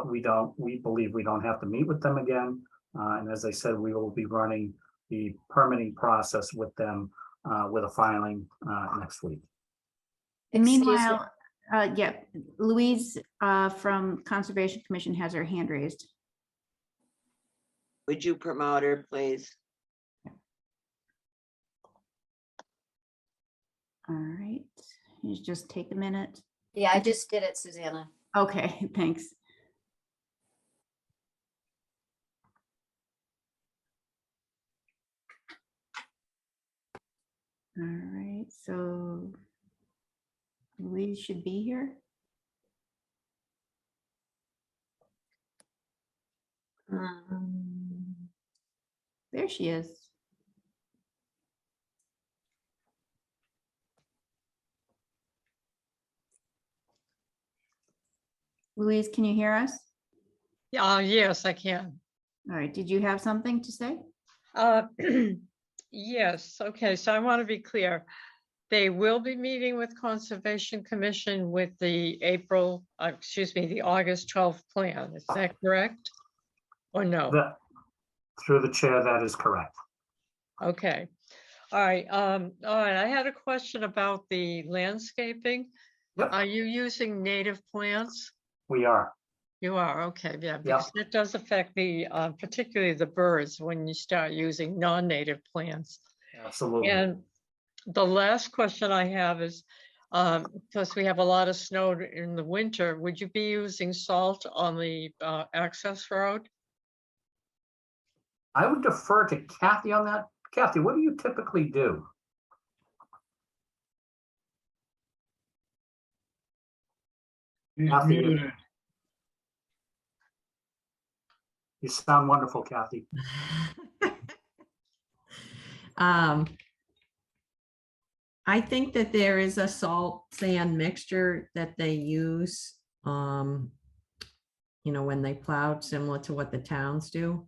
we believe we don't have to meet with them again. And as I said, we will be running the permitting process with them with a filing next week. Excuse me. Meanwhile, yeah, Louise from Conservation Commission has her hand raised. Would you promote her, please? All right, you just take a minute. Yeah, I just did it, Susanna. Okay, thanks. All right, so Louise should be here. There she is. Louise, can you hear us? Yes, I can. All right, did you have something to say? Yes, okay, so I want to be clear. They will be meeting with Conservation Commission with the the August 12th plan. Is that correct? Or no? Through the chair, that is correct. Okay. All right. I had a question about the landscaping. Yep. Are you using native plants? We are. You are, okay, yeah, because that does affect the, particularly the birds when you start using non-native plants. Absolutely. And the last question I have is, because we have a lot of snow in the winter, would you be using salt on the access road? I would defer to Kathy on that. Kathy, what do you typically do? He's Kathy, muted. you sound wonderful, Kathy. I think that there is a salt sand mixture that they use, when they plowed, similar to what the towns do.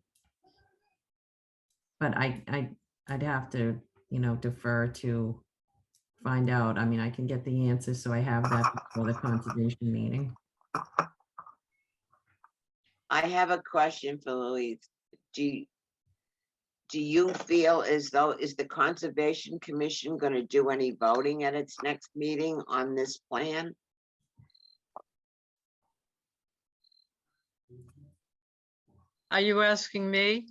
But I'd have to, defer to find out. I mean, I can get the answer, so I have that for the conservation meeting. I have a question for Louise. Do you feel as though, is the Conservation Commission going to do any voting at its next meeting on this plan? Are you asking me?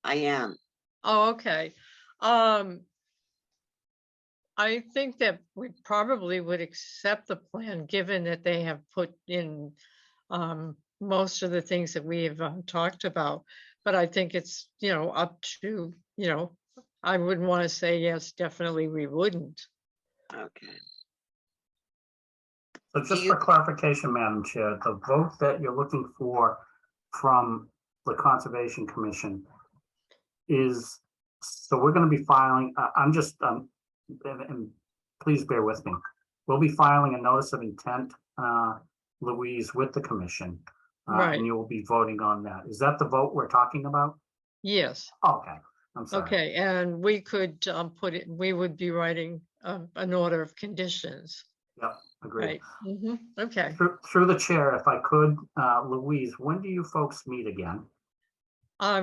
I am. Oh, okay. I think that we probably would accept the plan, given that they have put in most of the things that we have talked about. But I think it's, up to, I wouldn't want to say yes, definitely we wouldn't. Okay. So just for clarification, Madam Chair, the vote that you're looking for from the Conservation Commission is, so we're going to be filing, and please bear with me. We'll be filing a notice of intent, Louise, with the commission. Right. And you will be voting on that. Is that the vote we're talking about? Yes. Okay, I'm sorry. Okay, and we could we would be writing an order of conditions. Yep, agreed. Right. Okay. Through the chair, if I could, Louise, when do you folks meet again?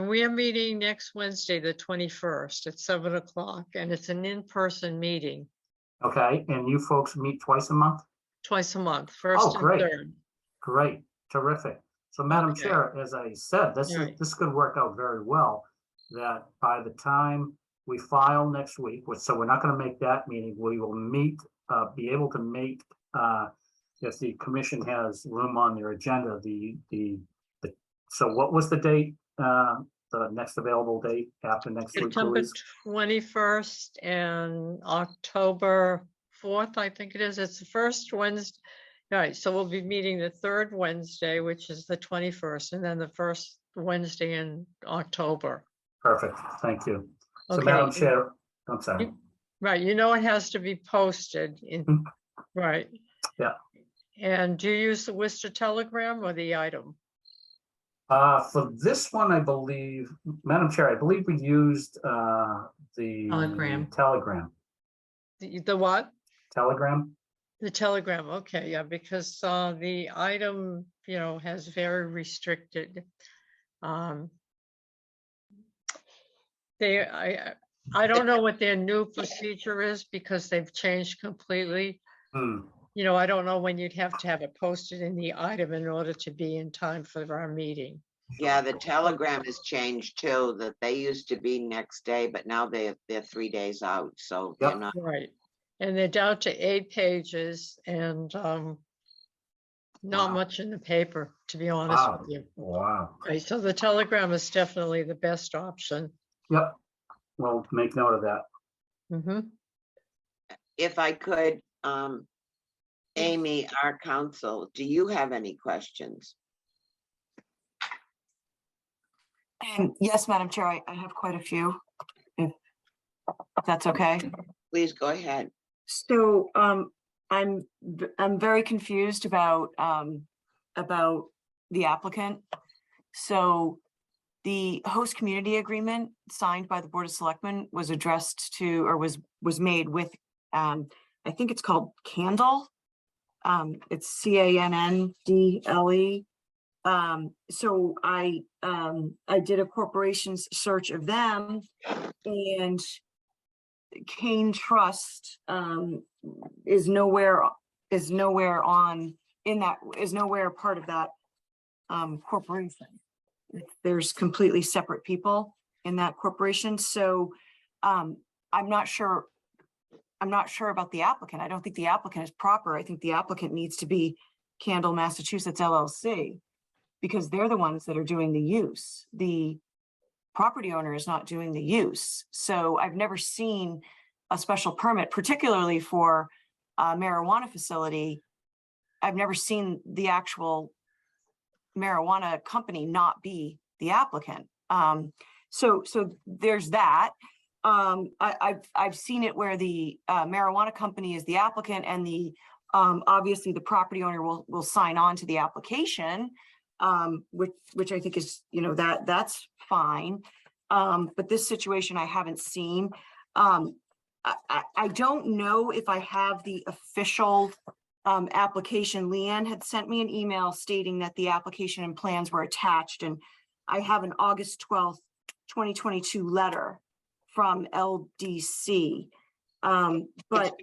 We are meeting next Wednesday, the 21st at 7 o'clock, and it's an in-person meeting. Okay, and you folks meet twice a month? Twice a month, first and great. third. Great, terrific. So Madam Okay. Chair, as I said, Right. this could work out very well, that by the time we file next week, so we're not going to make that meeting, we will meet, be able to meet, if the commission has room on their agenda, so what was the date, the next available date after next week, September Louise? 21st and October 4th, I think it is. It's the first Wednesday. All right, so we'll be meeting the third Wednesday, which is the 21st, and then the first Wednesday in October. Perfect, thank you. So Okay. Madam Chair, I'm sorry. Right, it has to be posted in, right. Yeah. And do you use the Worcester Telegram or the item? For this one, I believe, Madam Chair, I believe we used the Telegram. The what? Telegram? The Telegram, okay, yeah, because the item, has very restricted. I don't know what their new procedure is because they've changed completely. I don't know when you'd have to have it posted in the item in order to be in time for our meeting. Yeah, the telegram has changed too, that they used to be next day, but now they're 3 days out, so they're Yep. not. Right. And they're down to 8 pages and not Wow. much in the paper, to be honest Wow. with you. Wow. Right, so the telegram is definitely the best option. Yep. Well, make note of that. Mhm. If I could, Amy, our counsel, do you have any questions? Yes, Madam Chair, I have quite a few, if that's okay. Please go ahead. So, I'm very confused about the applicant. So the host community agreement signed by the Board of Selectmen was addressed to, or was made with, I think it's called Candle. It's CANNDLE. So I did a corporation's search of them, and Kane Trust is nowhere part of that corporation. There's completely separate people in that corporation. So I'm not sure about the applicant. I don't think the applicant is proper. I think the applicant needs to be Candle Massachusetts LLC, because they're the ones that are doing the use. The property owner is not doing the use. So I've never seen a special permit, particularly for a marijuana facility. I've never seen the actual marijuana company not be the applicant. So there's that. I've seen it where the marijuana company is the applicant, and the obviously the property owner will sign on to the application, which I think is, that's fine. But this situation I haven't seen. I don't know if I have the official application. Leanne had sent me an email stating that the application and plans were attached, and I have an August 12th, 2022 letter from LDC. But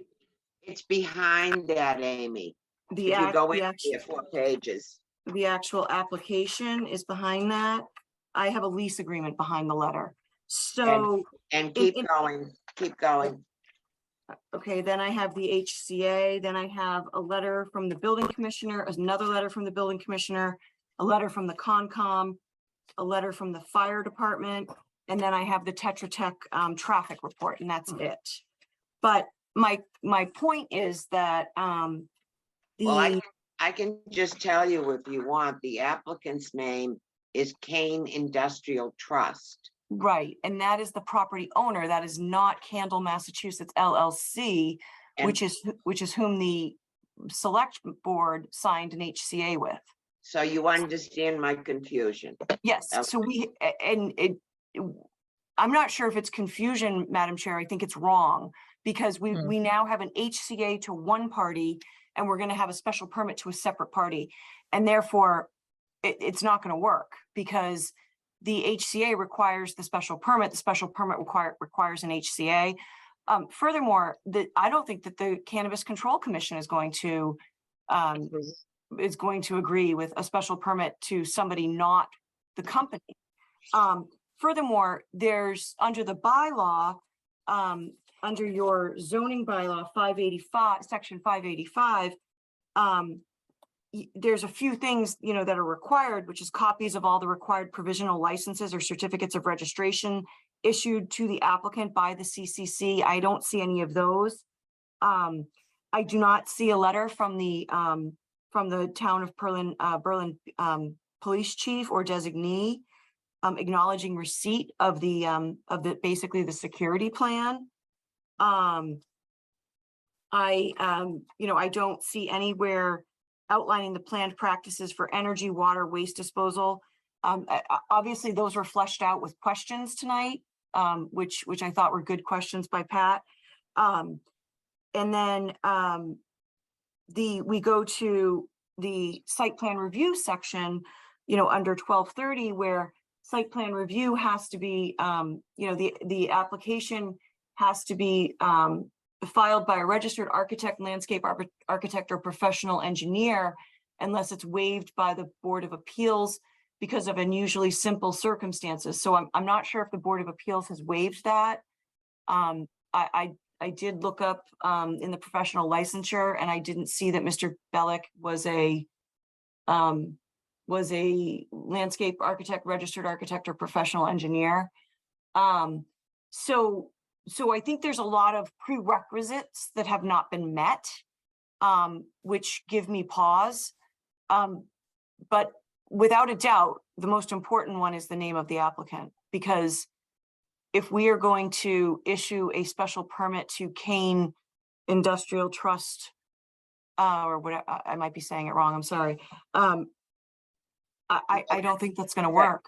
It's behind that, Amy. the If you go in, actual there are 4 pages. the actual application is behind that. I have a lease agreement behind the letter. So, And keep going. okay, then I have the HCA, then I have a letter from the building commissioner, another letter from the building commissioner, a letter from the Concom, a letter from the fire department, and then I have the Tetra Tech traffic report, and that's it. But my point is that Well, I can just tell you if you want, the applicant's name is Kane Industrial Trust. right, and that is the property owner. That is not Candle Massachusetts LLC, And which is whom the select board signed an HCA with. so you understand my confusion. Yes, so I'm not sure if it's confusion, Madam Chair. I think it's wrong, because we now have an HCA to one party, and we're gonna have a special permit to a separate party. And therefore, it's not gonna work, because the HCA requires the special permit, the special permit requires an HCA. Furthermore, I don't think that the Cannabis Control Commission is going to agree with a special permit to somebody not the company. Furthermore, there's under the bylaw, under your zoning bylaw 585, section 585, there's a few things, that are required, which is copies of all the required provisional licenses or certificates of registration issued to the applicant by the CCC. I don't see any of those. I do not see a letter from the town of Berlin police chief or designee acknowledging receipt of the basically the security plan. I don't see anywhere outlining the planned practices for energy, water, waste disposal. Obviously, those were fleshed out with questions tonight, which I thought were good questions by Pat. And then we go to the site plan review section, under 1230, where site plan review has to be, the application has to be filed by a registered architect, landscape architect, or professional engineer, unless it's waived by the Board of Appeals because of unusually simple circumstances. So I'm not sure if the Board of Appeals has waived that. I did look up in the professional licensure, and I didn't see that Mr. Bellick was a landscape architect, registered architect, or professional engineer. So I think there's a lot of prerequisites that have not been met, which give me pause. But without a doubt, the most important one is the name of the applicant, because if we are going to issue a special permit to Kane Industrial Trust, or whatever, I might be saying it wrong, I'm sorry. I don't think that's gonna work.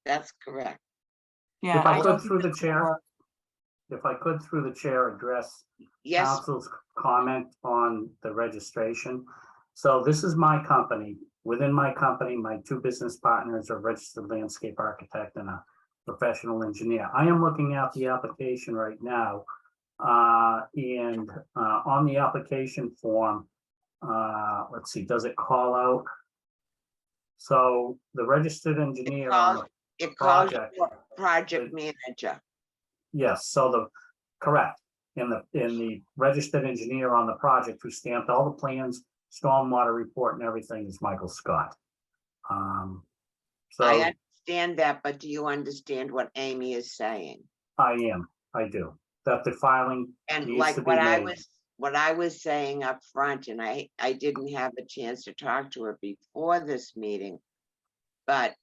That's correct. Yeah. If I don't could think through the that's gonna chair, work. if I could through the chair address Yes, council's comment on the registration. So this is my company. Within my company, my two business partners are registered landscape architect and a professional engineer. I am looking at the application right now. And on the application form, let's see, does it call out? So the registered engineer on the it calls project. for project manager. Yes, so correct. In the registered engineer on the project who stamped all the plans, stormwater report and everything is Michael Scott. I So understand that, but do you understand what Amy is saying? I do, that the filing And needs like to be made. what I was saying up front, and I didn't have a chance to talk to her before this meeting, but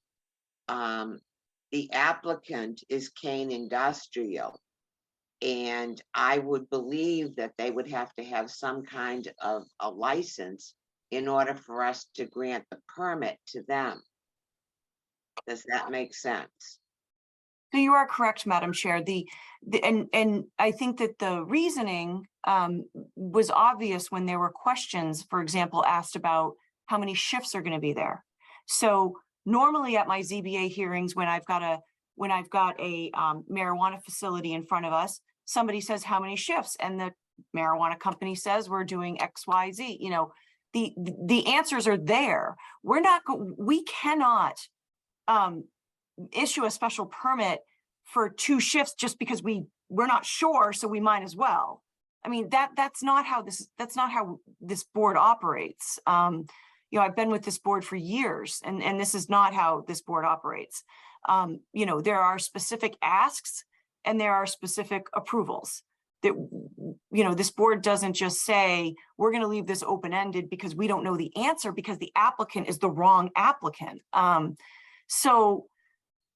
the applicant is Kane Industrial. And I would believe that they would have to have some kind of a license in order for us to grant the permit to them. Does that make sense? So you are correct, Madam Chair. And I think that the reasoning was obvious when there were questions, for example, asked about how many shifts are going to be there. So normally at my ZBA hearings, when I've got a marijuana facility in front of us, somebody says how many shifts, and the marijuana company says we're doing XYZ. You know, the answers are there. We cannot issue a special permit for 2 shifts just because we're not sure, so we might as well. I mean, that's not how this board operates. You know, I've been with this board for years, and this is not how this board operates. You know, there are specific asks and there are specific approvals that, you know, this board doesn't just say, we're going to leave this open-ended because we don't know the answer because the applicant is the wrong applicant. So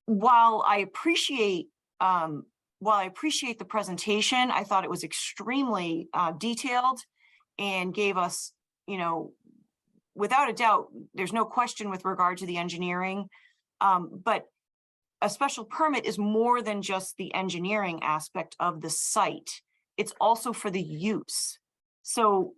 while I appreciate the presentation, I thought it was extremely detailed and gave us, you know, without a doubt, there's no question with regard to the engineering, but a special permit is more than just the engineering aspect of the site. It's also for the use. So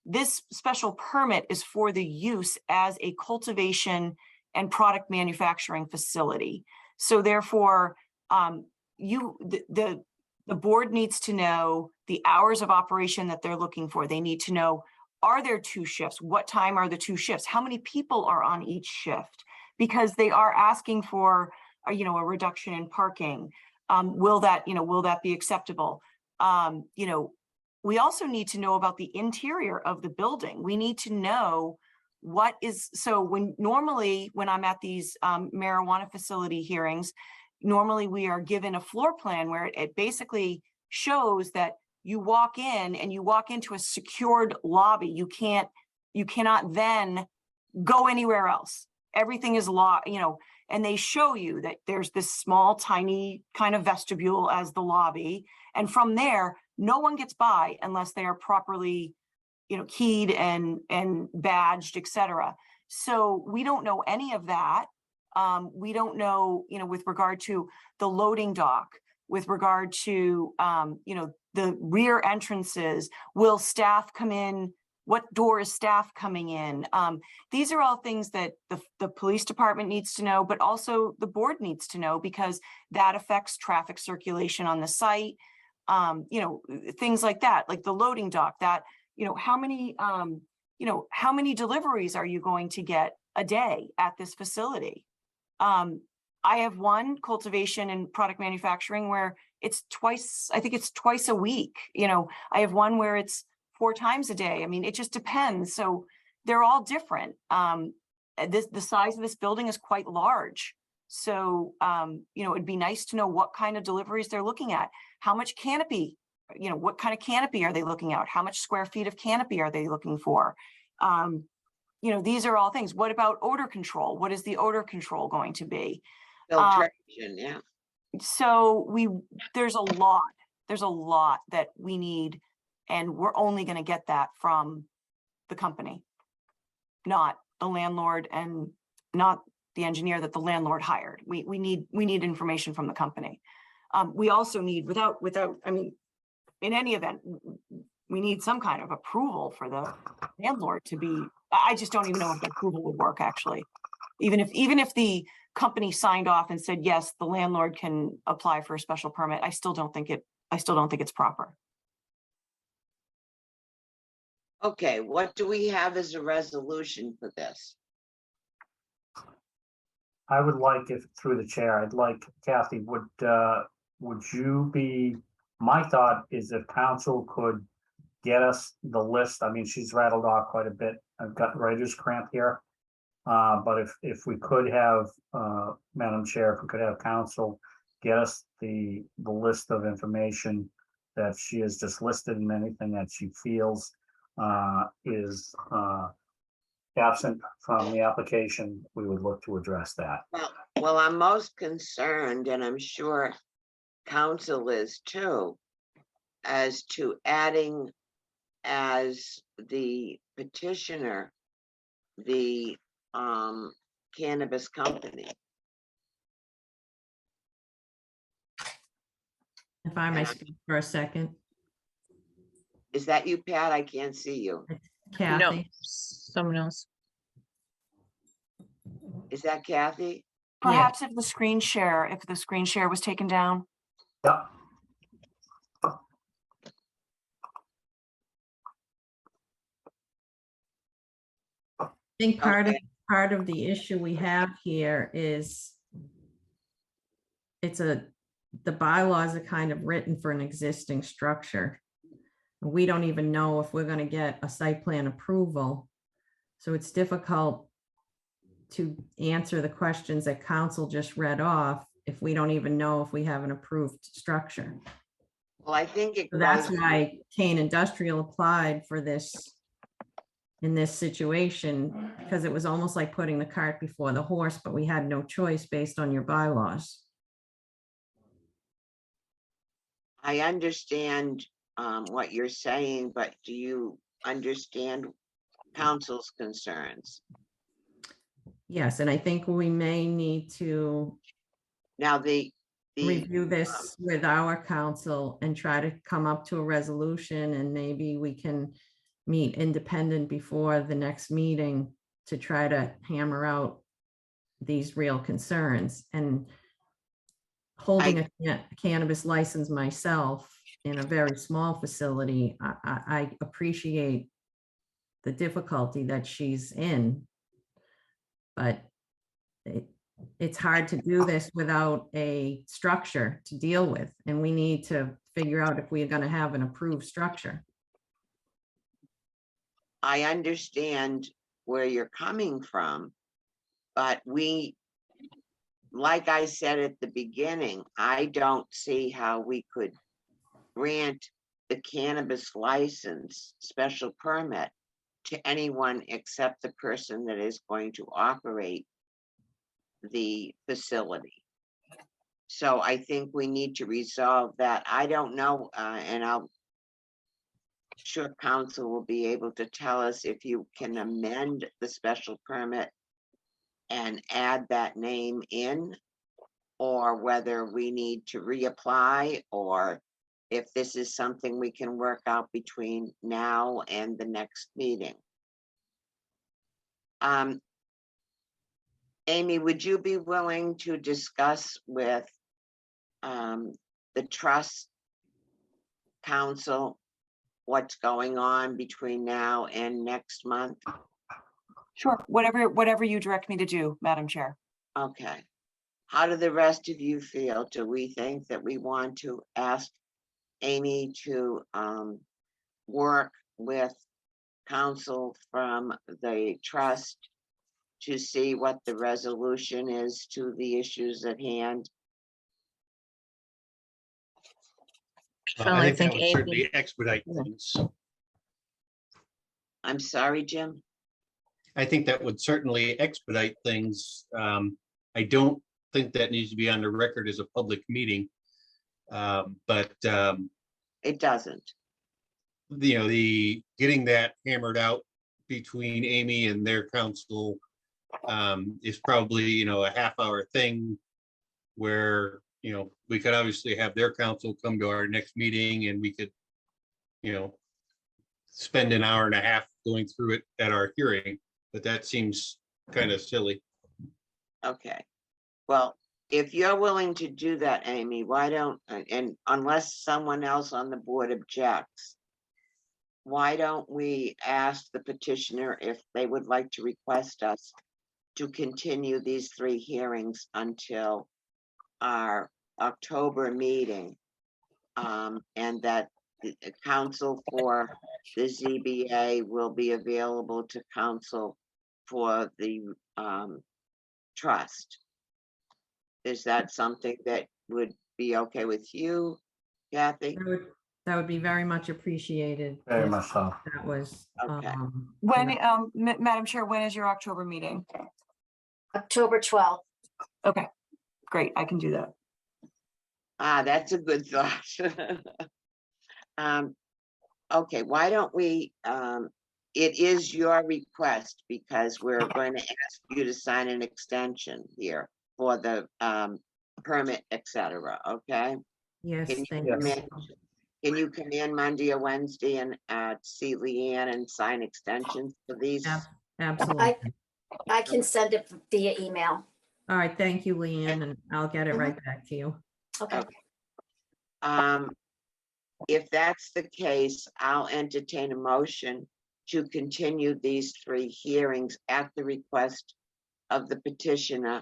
this special permit is for the use as a cultivation and product manufacturing facility. So therefore, the board needs to know the hours of operation that they're looking for. They need to know, are there 2 shifts? What time are the 2 shifts? How many people are on each shift? Because they are asking for a reduction in parking. Will that be acceptable? We also need to know about the interior of the building. We need to know normally when I'm at these marijuana facility hearings, normally we are given a floor plan where it basically shows that you walk in and you walk into a secured lobby. You cannot then go anywhere else. Everything is locked, and they show you that there's this small, tiny kind of vestibule as the lobby. And from there, no one gets by unless they are properly, keyed and badged, et cetera. So we don't know any of that. We don't know, with regard to the loading dock, with regard to, the rear entrances, will staff come in? What door is staff coming in? These are all things that the police department needs to know, but also the board needs to know because that affects traffic circulation on the site. you know, things like that, like the loading dock, that, you know, how many deliveries are you going to get a day at this facility? I have one, cultivation and product manufacturing, where it's twice, I think it's twice a week. You know, I have one where it's 4 times a day. I mean, it just depends. So they're all different. The size of this building is quite large. So, you know, it'd be nice to know what kind of deliveries they're looking at. How much canopy, you know, what kind of canopy are they looking at? How much square feet of canopy are they looking for? You know, these are all things. What about odor control? What is the odor control going to be? Filtration, yeah. So there's a lot that we need, and we're only going to get that from the company, not the landlord and not the engineer that the landlord hired. We need information from the company. We also need, I mean, in any event, we need some kind of approval for the landlord to be, I just don't even know if the approval would work, actually. Even if the company signed off and said, yes, the landlord can apply for a special permit, I still don't think it's proper. Okay, what do we have as a resolution for this? I would like, if through the chair, I'd like, Kathy, would you be, my thought is if council could get us the list. I mean, she's rattled off quite a bit. I've got writer's cramp here. But if we could have, Madam Chair, if we could have council get us the list of information that she has just listed, and anything that she feels is absent from the application, we would look to address that. Well, I'm most concerned, and I'm sure council is too, as to adding as the petitioner, the cannabis company. If I may speak for a second, Is that you, Pat? I can't see you. No, Kathy, someone else. Is that Kathy? Perhaps if the screen share was taken down. Yep. I think Okay. part of the issue we have here is the bylaws are kind of written for an existing structure. We don't even know if we're going to get a site plan approval. So it's difficult to answer the questions that council just read off if we don't even know if we have an approved structure. Well, I think it. So that's goes- why Kane Industrial applied for this in this situation, because it was almost like putting the cart before the horse, but we had no choice based on your bylaws. I understand what you're saying, but do you understand council's concerns? Yes, and I think we may need to Now, the review this with our council and try to come up to a resolution, and maybe we can meet independent before the next meeting to try to hammer out these real concerns. And holding a cannabis license myself in a very small facility, I appreciate the difficulty that she's in. But it's hard to do this without a structure to deal with, and we need to figure out if we're going to have an approved structure. I understand where you're coming from, but like I said at the beginning, I don't see how we could grant the cannabis license special permit to anyone except the person that is going to operate the facility. So I think we need to resolve that. I don't know, and I'm sure council will be able to tell us if you can amend the special permit and add that name in, or whether we need to reapply, or if this is something we can work out between now and the next meeting. Amy, would you be willing to discuss with the trust council what's going on between now and next month? Sure, whatever you direct me to do, Madam Chair. Okay. How do the rest of you feel? Do we think that we want to ask Amy to work with counsel from the trust to see what the resolution is to the issues at hand? Definitely I think that think would Amy- certainly expedite Yeah. things. I'm sorry, Jim? I think that would certainly expedite things. I don't think that needs to be on the record as a public meeting. But It doesn't. the getting that hammered out between Amy and their counsel is probably, a half-hour thing where, we could obviously have their counsel come to our next meeting and we could, spend an hour and a half going through it at our hearing, but that seems kind of silly. Okay. Well, if you're willing to do that, Amy, why don't, and unless someone else on the board objects, why don't we ask the petitioner if they would like to request us to continue these 3 hearings until our October meeting? And that the counsel for the ZBA will be available to counsel for the trust. Is that something that would be okay with you, Kathy? That would be very much appreciated. Very if much so. That was. Okay. When, Madam Chair, when is your October meeting? October 12th. Okay, great, I can do that. Ah, that's a good thought. Okay, why don't we, it is your request because we're going to ask you to sign an extension here for the permit, et cetera, okay? Yes, Can you thank come you. in, can you come in Monday or Wednesday and see Leanne and sign extensions for these? Absolutely. I can send it via email. All right, thank you, Leanne, and I'll get it right back to you. Okay. If that's the case, I'll entertain a motion to continue these 3 hearings at the request of the petitioner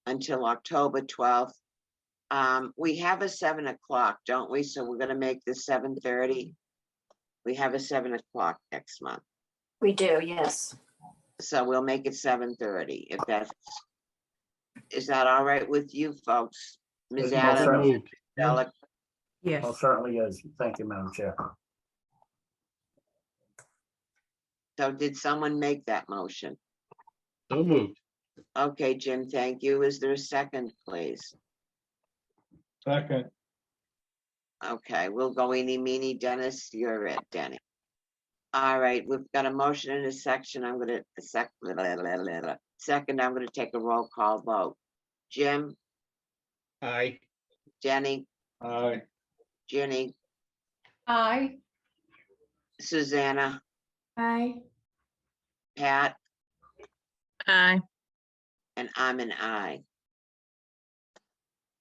until October 12th. We have a 7 o'clock, don't we? So we're gonna make this 7:30. We have a 7 o'clock next month, We do, yes. so we'll make it 7:30 if that's, is that all right with you folks? Ms. Most Adams, certainly. Alex? Yes, Most certainly is. Thank you, Madam Chair. So did someone make that motion? So moved. Okay, Jim, thank you. Is there a second, please? Second. Okay, we'll go eeny, meeny, Dennis, you're it, Denny. All right, we've got a motion in a section. I'm gonna, second, I'm gonna take a roll call vote. Jim, Aye. Jenny, Aye. Ginny, Aye. Susanna, Aye. Pat, Aye. and I'm an aye.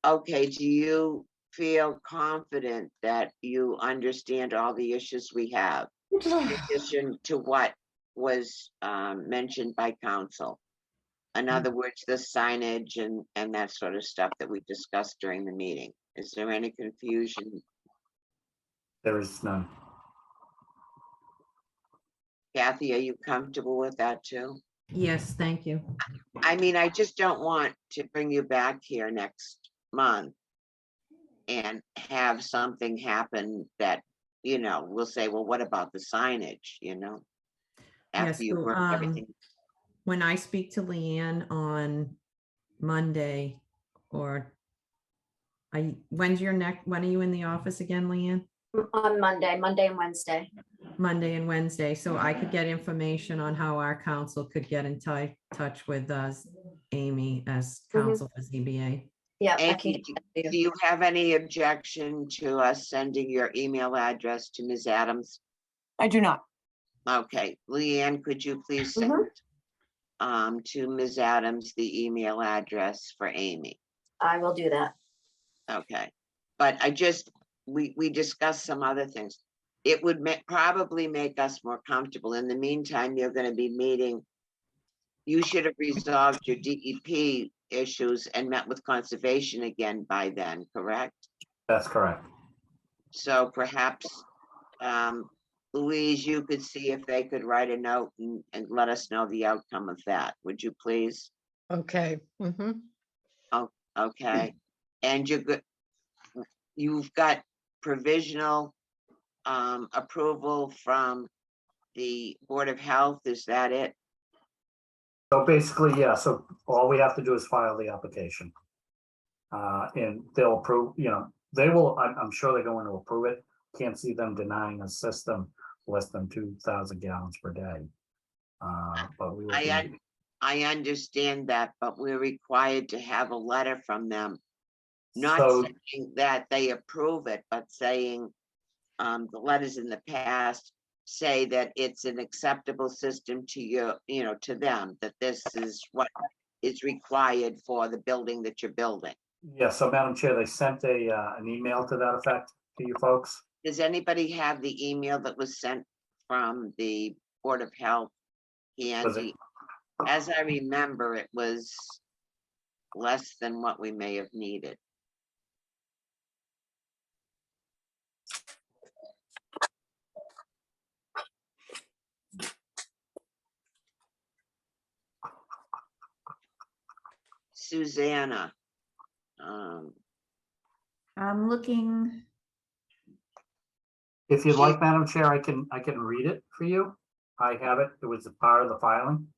Okay, do you feel confident that you understand all the issues we have? In addition to what was mentioned by council? In other words, the signage and that sort of stuff that we discussed during the meeting. Is there any confusion? There is none. Kathy, are you comfortable with that too? yes, thank you. I mean, I just don't want to bring you back here next month and have something happen that, we'll say, well, what about the signage, Yes, after you so, work everything. When I speak to Leanne on Monday, or when are you in the office again, Leanne? On Monday and Wednesday. Monday and Wednesday, so I could get information on how our council could get in touch with us, Amy, as counsel for ZBA. Yeah. I Amy, can- do you have any objection to us sending your email address to Ms. Adams? I do not. Okay, Leanne, could you please send to Ms. Adams the email address for Amy? I will do that. Okay, but I just, we discussed some other things. It would probably make us more comfortable. In the meantime, you're gonna be meeting. You should have resolved your DEP issues and met with conservation again by then, correct? That's correct. So perhaps, Louise, you could see if they could write a note and let us know the outcome of that. Would you please? Okay. Okay, and you've got provisional approval from the Board of Health, is that it? So basically, yeah, so all we have to do is file the application. And they'll approve, they will, I'm sure they're going to approve it. Can't see them denying a system less than 2,000 gallons per day. But we will. I understand that, but we're required to have a letter from them. Not So- saying that they approve it, but saying, the letters in the past say that it's an acceptable system to you, to them, that this is what is required for the building that you're building. Yeah, so Madam Chair, they sent an email to that effect to you folks. Does anybody have the email that was sent from the Board of Health? Was it- Andy, as I remember, it was less than what we may have needed. Susanna. I'm looking, If you'd like, Madam Chair, I can read it for you. I have it. It was a part of the filing.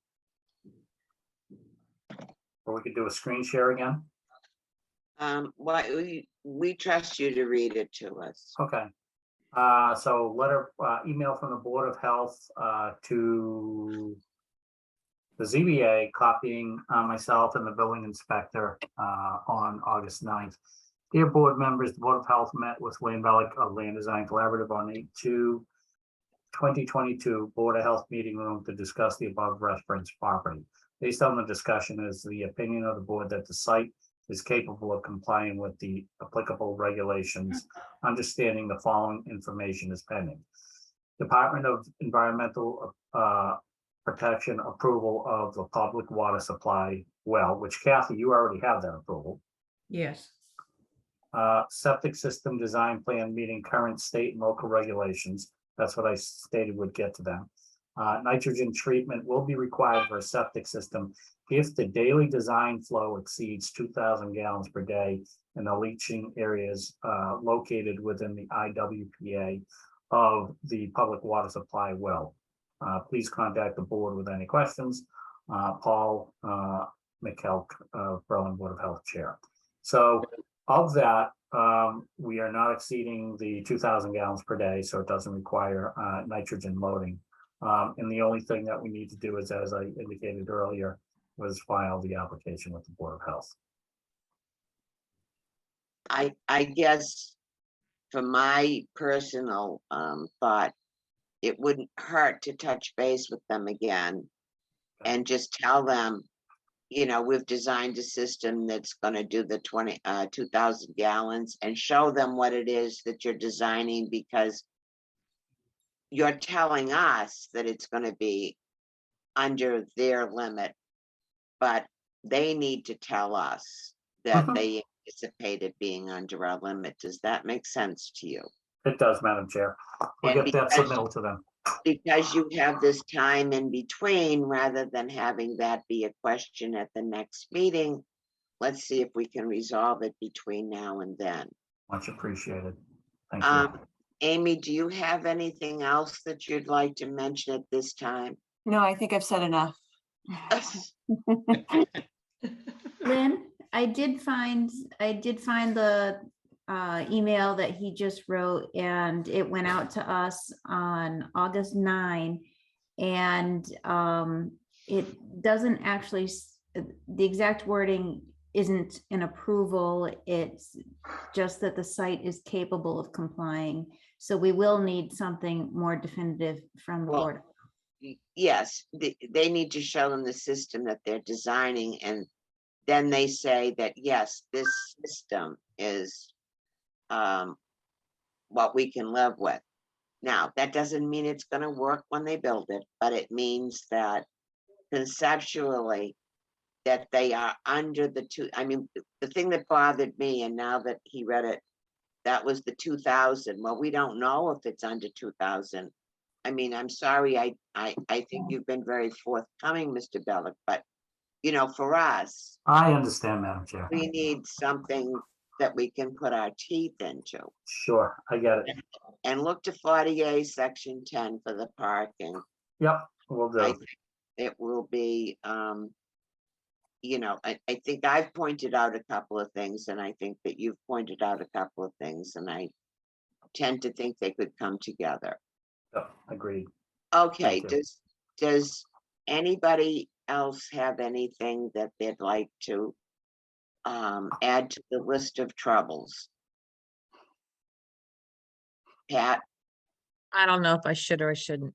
Or we could do a screen share again. We trust you to read it to us. Okay. So letter, email from the Board of Health to the ZBA, copying myself and the building inspector on August 9th. Dear board members, the Board of Health met with Wayne Bellick of Land Design Collaborative on 8/2/2022 Board of Health meeting room to discuss the above referenced property. Based on the discussion, is the opinion of the board that the site is capable of complying with the applicable regulations. Understanding the following information is pending. Department of Environmental Protection approval of the public water supply well, which Kathy, you already have that approval. Yes. Septic system design plan meeting current state and local regulations. That's what I stated would get to them. Nitrogen treatment will be required for a septic system if the daily design flow exceeds 2,000 gallons per day in the leaching areas located within the IWPA of the public water supply well. Please contact the board with any questions. Paul McKelk, Berlin Board of Health Chair. So of that, we are not exceeding the 2,000 gallons per day, so it doesn't require nitrogen loading. And the only thing that we need to do is, as I indicated earlier, was file the application with the Board of Health. I guess for my personal thought, it wouldn't hurt to touch base with them again and just tell them, we've designed a system that's gonna do the 2,000 gallons, and show them what it is that you're designing, because you're telling us that it's gonna be under their limit, but they need to tell us that they anticipate it being under our limit. Does that make sense to you? It does, Madam Chair. We'll And get that because- submittal to them. Because you have this time in between, rather than having that be a question at the next meeting, let's see if we can resolve it between now and then. Much appreciated. Thank you. Amy, do you have anything else that you'd like to mention at this time? No, I think I've said enough. Lynn, I did find the email that he just wrote, and it went out to us on August 9. And it doesn't actually, the exact wording isn't an approval. It's just that the site is capable of complying. So we will need something more definitive from the Well, board. Yes, they need to show them the system that they're designing, and then they say that, yes, this system is what we can live with. Now, that doesn't mean it's gonna work when they build it, but it means that conceptually that they are under the two, I mean, the thing that bothered me, and now that he read it, that was the 2,000. Well, we don't know if it's under 2,000. I mean, I'm sorry, I think you've been very forthcoming, Mr. Bellick, but you know, for us, I understand, Madam Chair. we need something that we can put our teeth into. Sure, I get it. And look to 48, section 10 for the parking. Yep, we'll I do. think it will be, you know, I think I've pointed out a couple of things, and I think that you've pointed out a couple of things, and I tend to think they could come together. Yep, agreed. Okay, Thank you. does anybody else have anything that they'd like to add to the list of troubles? Pat, I don't know if I should or I shouldn't.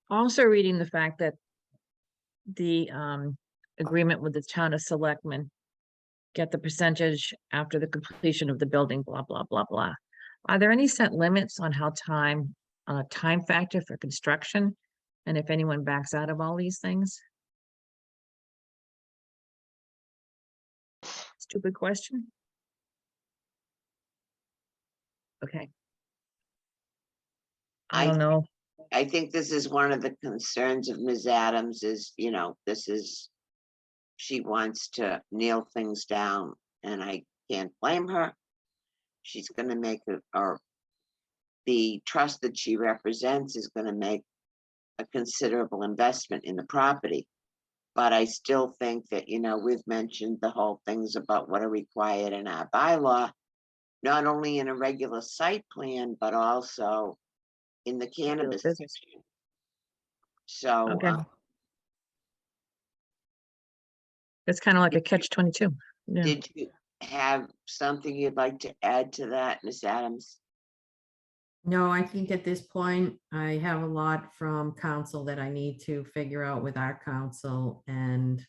Also reading the fact that the agreement with the town of selectmen get the percentage after the completion of the building, blah, blah, blah, blah. Are there any set limits on how time factor for construction? And if anyone backs out of all these things? Stupid question. Okay. I don't know. I think this is one of the concerns of Ms. Adams is, you know, she wants to nail things down, and I can't blame her. She's gonna make it, or the trust that she represents is gonna make a considerable investment in the property. But I still think that, you know, we've mentioned the whole things about what are required in our bylaw, not only in a regular site plan, but also in the cannabis business. section. So, Okay. It's kind of like a catch-22. Yeah. did you have something you'd like to add to that, Ms. Adams? No, I think at this point, I have a lot from council that I need to figure out with our council, and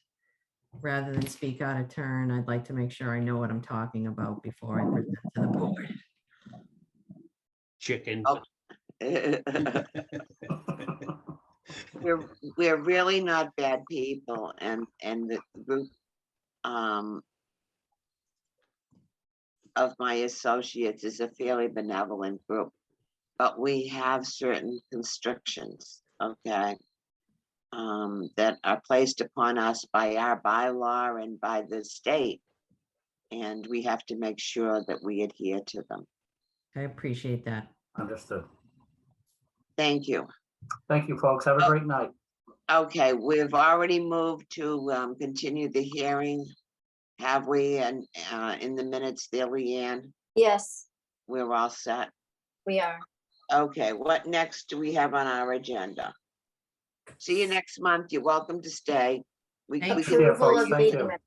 rather than speak out of turn, I'd like to make sure I know what I'm talking about before I present to the board. Chicken. Oh. We're really not bad people, and the group of my associates is a fairly benevolent group, but we have certain constrictions, okay, that are placed upon us by our bylaw and by the state, and we have to make sure that we adhere to them. I appreciate that. Understood. Thank you. Thank you, folks. Have a great night. Okay, we've already moved to continue the hearing. Have we, and in the minutes there, Leanne? Yes, We're all set. we are. Okay, what next do we have on our agenda? See you next month. You're welcome to stay. We Thank we you. can, Yeah, Approval folks, of thank meeting you. minutes.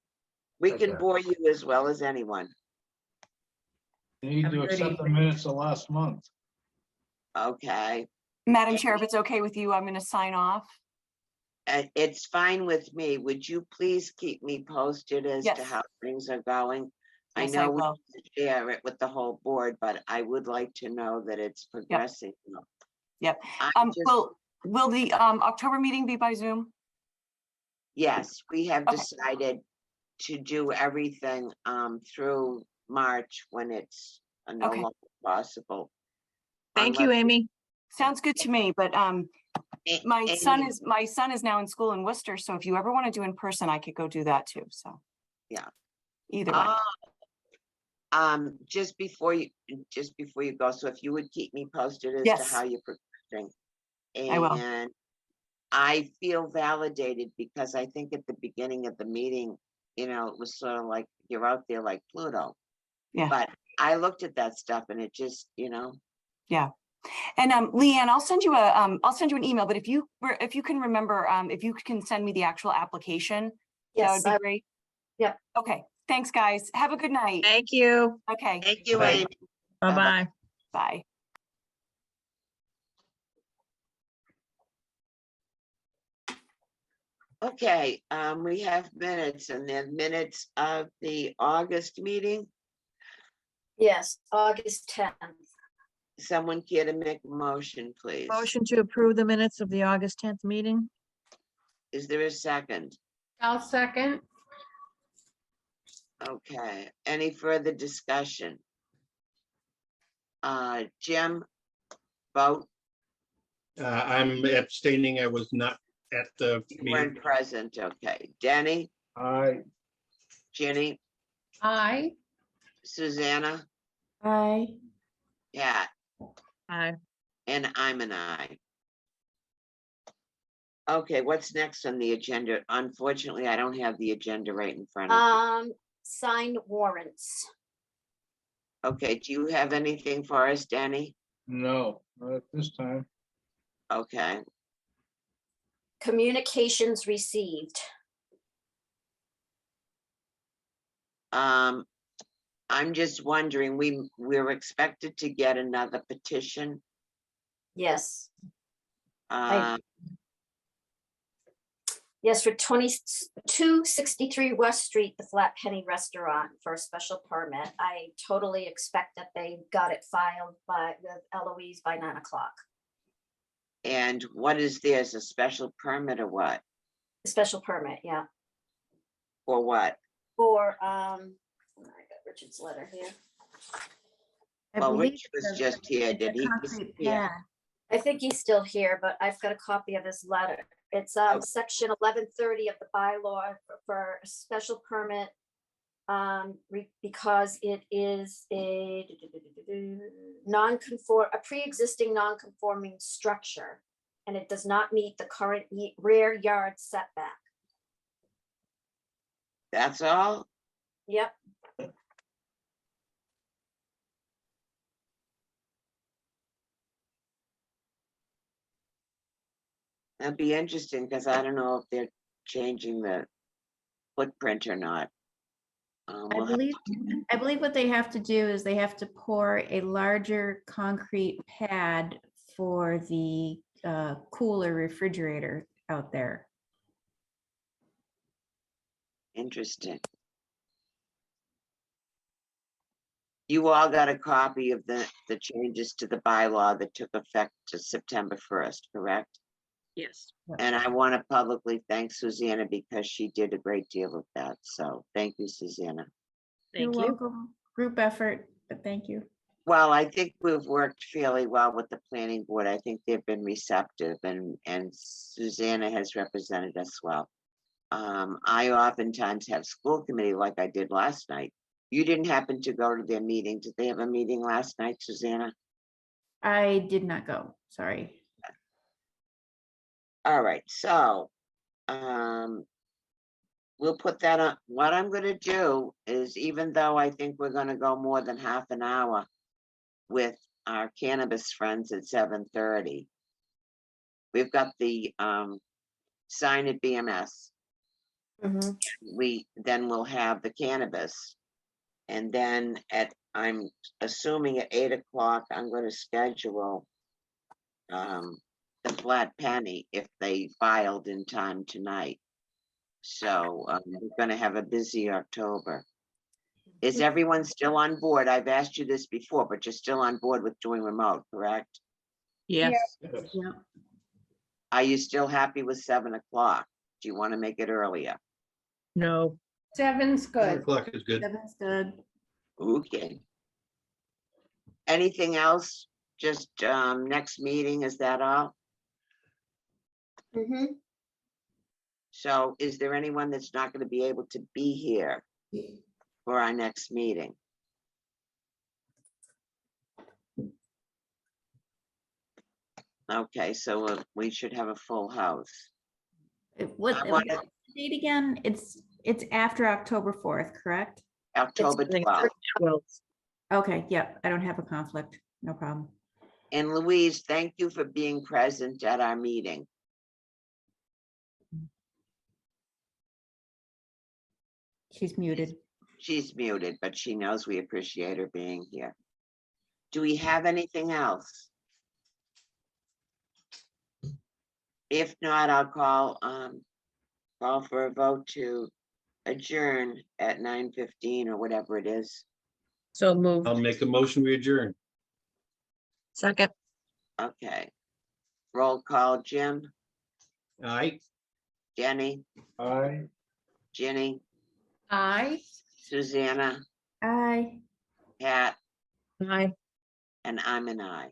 we Take can care. bore you as well as anyone. You need Have a to good accept the evening. minutes of last month. Okay, Madam Chair, if it's okay with you, I'm going to sign off. it's fine with me. Would you please keep me posted as to Yes. how things are going? I Yes, I know we will. share it with the whole board, but I would like to know that it's progressing. Yep. I'm just- Will the October meeting be by Zoom? Yes, we have Okay. decided to do everything through March when it's no Okay. longer possible. Thank you, Unless- Amy. Sounds good to me, but A- my son Amy, is now in school in Worcester, so if you ever want to do in person, I could go do that too, so. Yeah. Either way, just before you go, so if you would keep me posted as to Yes. how you're progressing. I will. And I feel validated because I think at the beginning of the meeting, you know, it was sort of like you're out there like Pluto. Yeah. But I looked at that stuff and it just, you know, and Leanne, I'll send you an email, but if you can remember, if you can send me the actual application, that would Yes, be great. Yep. Okay, thanks, guys. Have a good night. Thank you. Okay, thank you, Bye. Amy. Bye-bye. bye. Okay, we have minutes and then minutes of the August meeting. Yes, August 10th. Someone care to make a motion, please? Motion to approve the minutes of the August 10th meeting? Is there a second? I'll second. Okay, any further discussion? Jim, vote, I'm abstaining. I was not at the you weren't meeting. present, okay. Denny, Aye. Ginny, Aye. Susanna, Aye. yeah, Aye. and I'm an aye. Okay, what's next on the agenda? Unfortunately, I don't have the agenda right in front of me. Sign warrants. Okay, do you have anything for us, Danny? No, not at this time. Okay, Communications received. I'm just wondering, we're expected to get another petition. Yes. Uh, Yes, for 2263 West Street, the Flat Penny Restaurant for a special permit. I totally expect that they got it filed with Eloise by 9 o'clock. and what is this, a special permit or what? The special permit, yeah, Or what? for, I got Richard's letter here. I Well, believe Rich was the- just here, the did he? concrete Yeah. pad. I think he's still here, but I've got a copy of his letter. It's section 1130 of the bylaw for a special permit. Because it is a pre-existing non-conforming structure. And it does not meet the current rear yard setback. That's all? Yep, That'd be interesting, because I don't know if they're changing the footprint or not. We'll have- I believe what they have to do is they have to pour a larger concrete pad for the cooler refrigerator out there. Interesting. You all got a copy of the changes to the bylaw that took effect to September 1st, correct? Yes. And I want to publicly thank Susanna because she did a great deal of that. So thank you, Susanna. You're Thank you. welcome. Group effort, but thank you. Well, I think we've worked fairly well with the planning board. I think they've been receptive and Susanna has represented us well. I oftentimes have school committee like I did last night. You didn't happen to go to their meeting. Did they have a meeting last night, Susanna? I did not go, sorry. All right, so, we'll put that on. What I'm gonna do is, even though I think we're gonna go more than half an hour with our cannabis friends at 7:30, we've got the, sign at BMS. Then we'll have the cannabis. And then I'm assuming at 8 o'clock, I'm gonna schedule the Flat Penny if they filed in time tonight. So we're gonna have a busy October. Is everyone still on board? I've asked you this before, but you're still on board with doing remote, correct? Yes. Yeah. Are you still happy with 7 o'clock? Do you want to make it earlier? No. 7's 7 good. o'clock is good. Seven's good. Okay. Anything else? Just next meeting, is that all? So is there anyone that's not going to be able to be here for our next meeting? Okay, so we should have a full house. What, I what's wanna- the date again? It's after October 4th, correct? October 12th. Well, Okay, yep, I don't have a conflict, no problem. And Louise, thank you for being present at our meeting. She's muted. She's muted, but she knows we appreciate her being here. Do we have anything else? If not, I'll call for a vote to adjourn at 9:15 or whatever it is. So move. I'll make a motion, we adjourn. Second. Okay. Roll call, Jim, All right, Jenny, Aye. Ginny, Aye. Susanna, I. Pat, Aye. and I'm an I.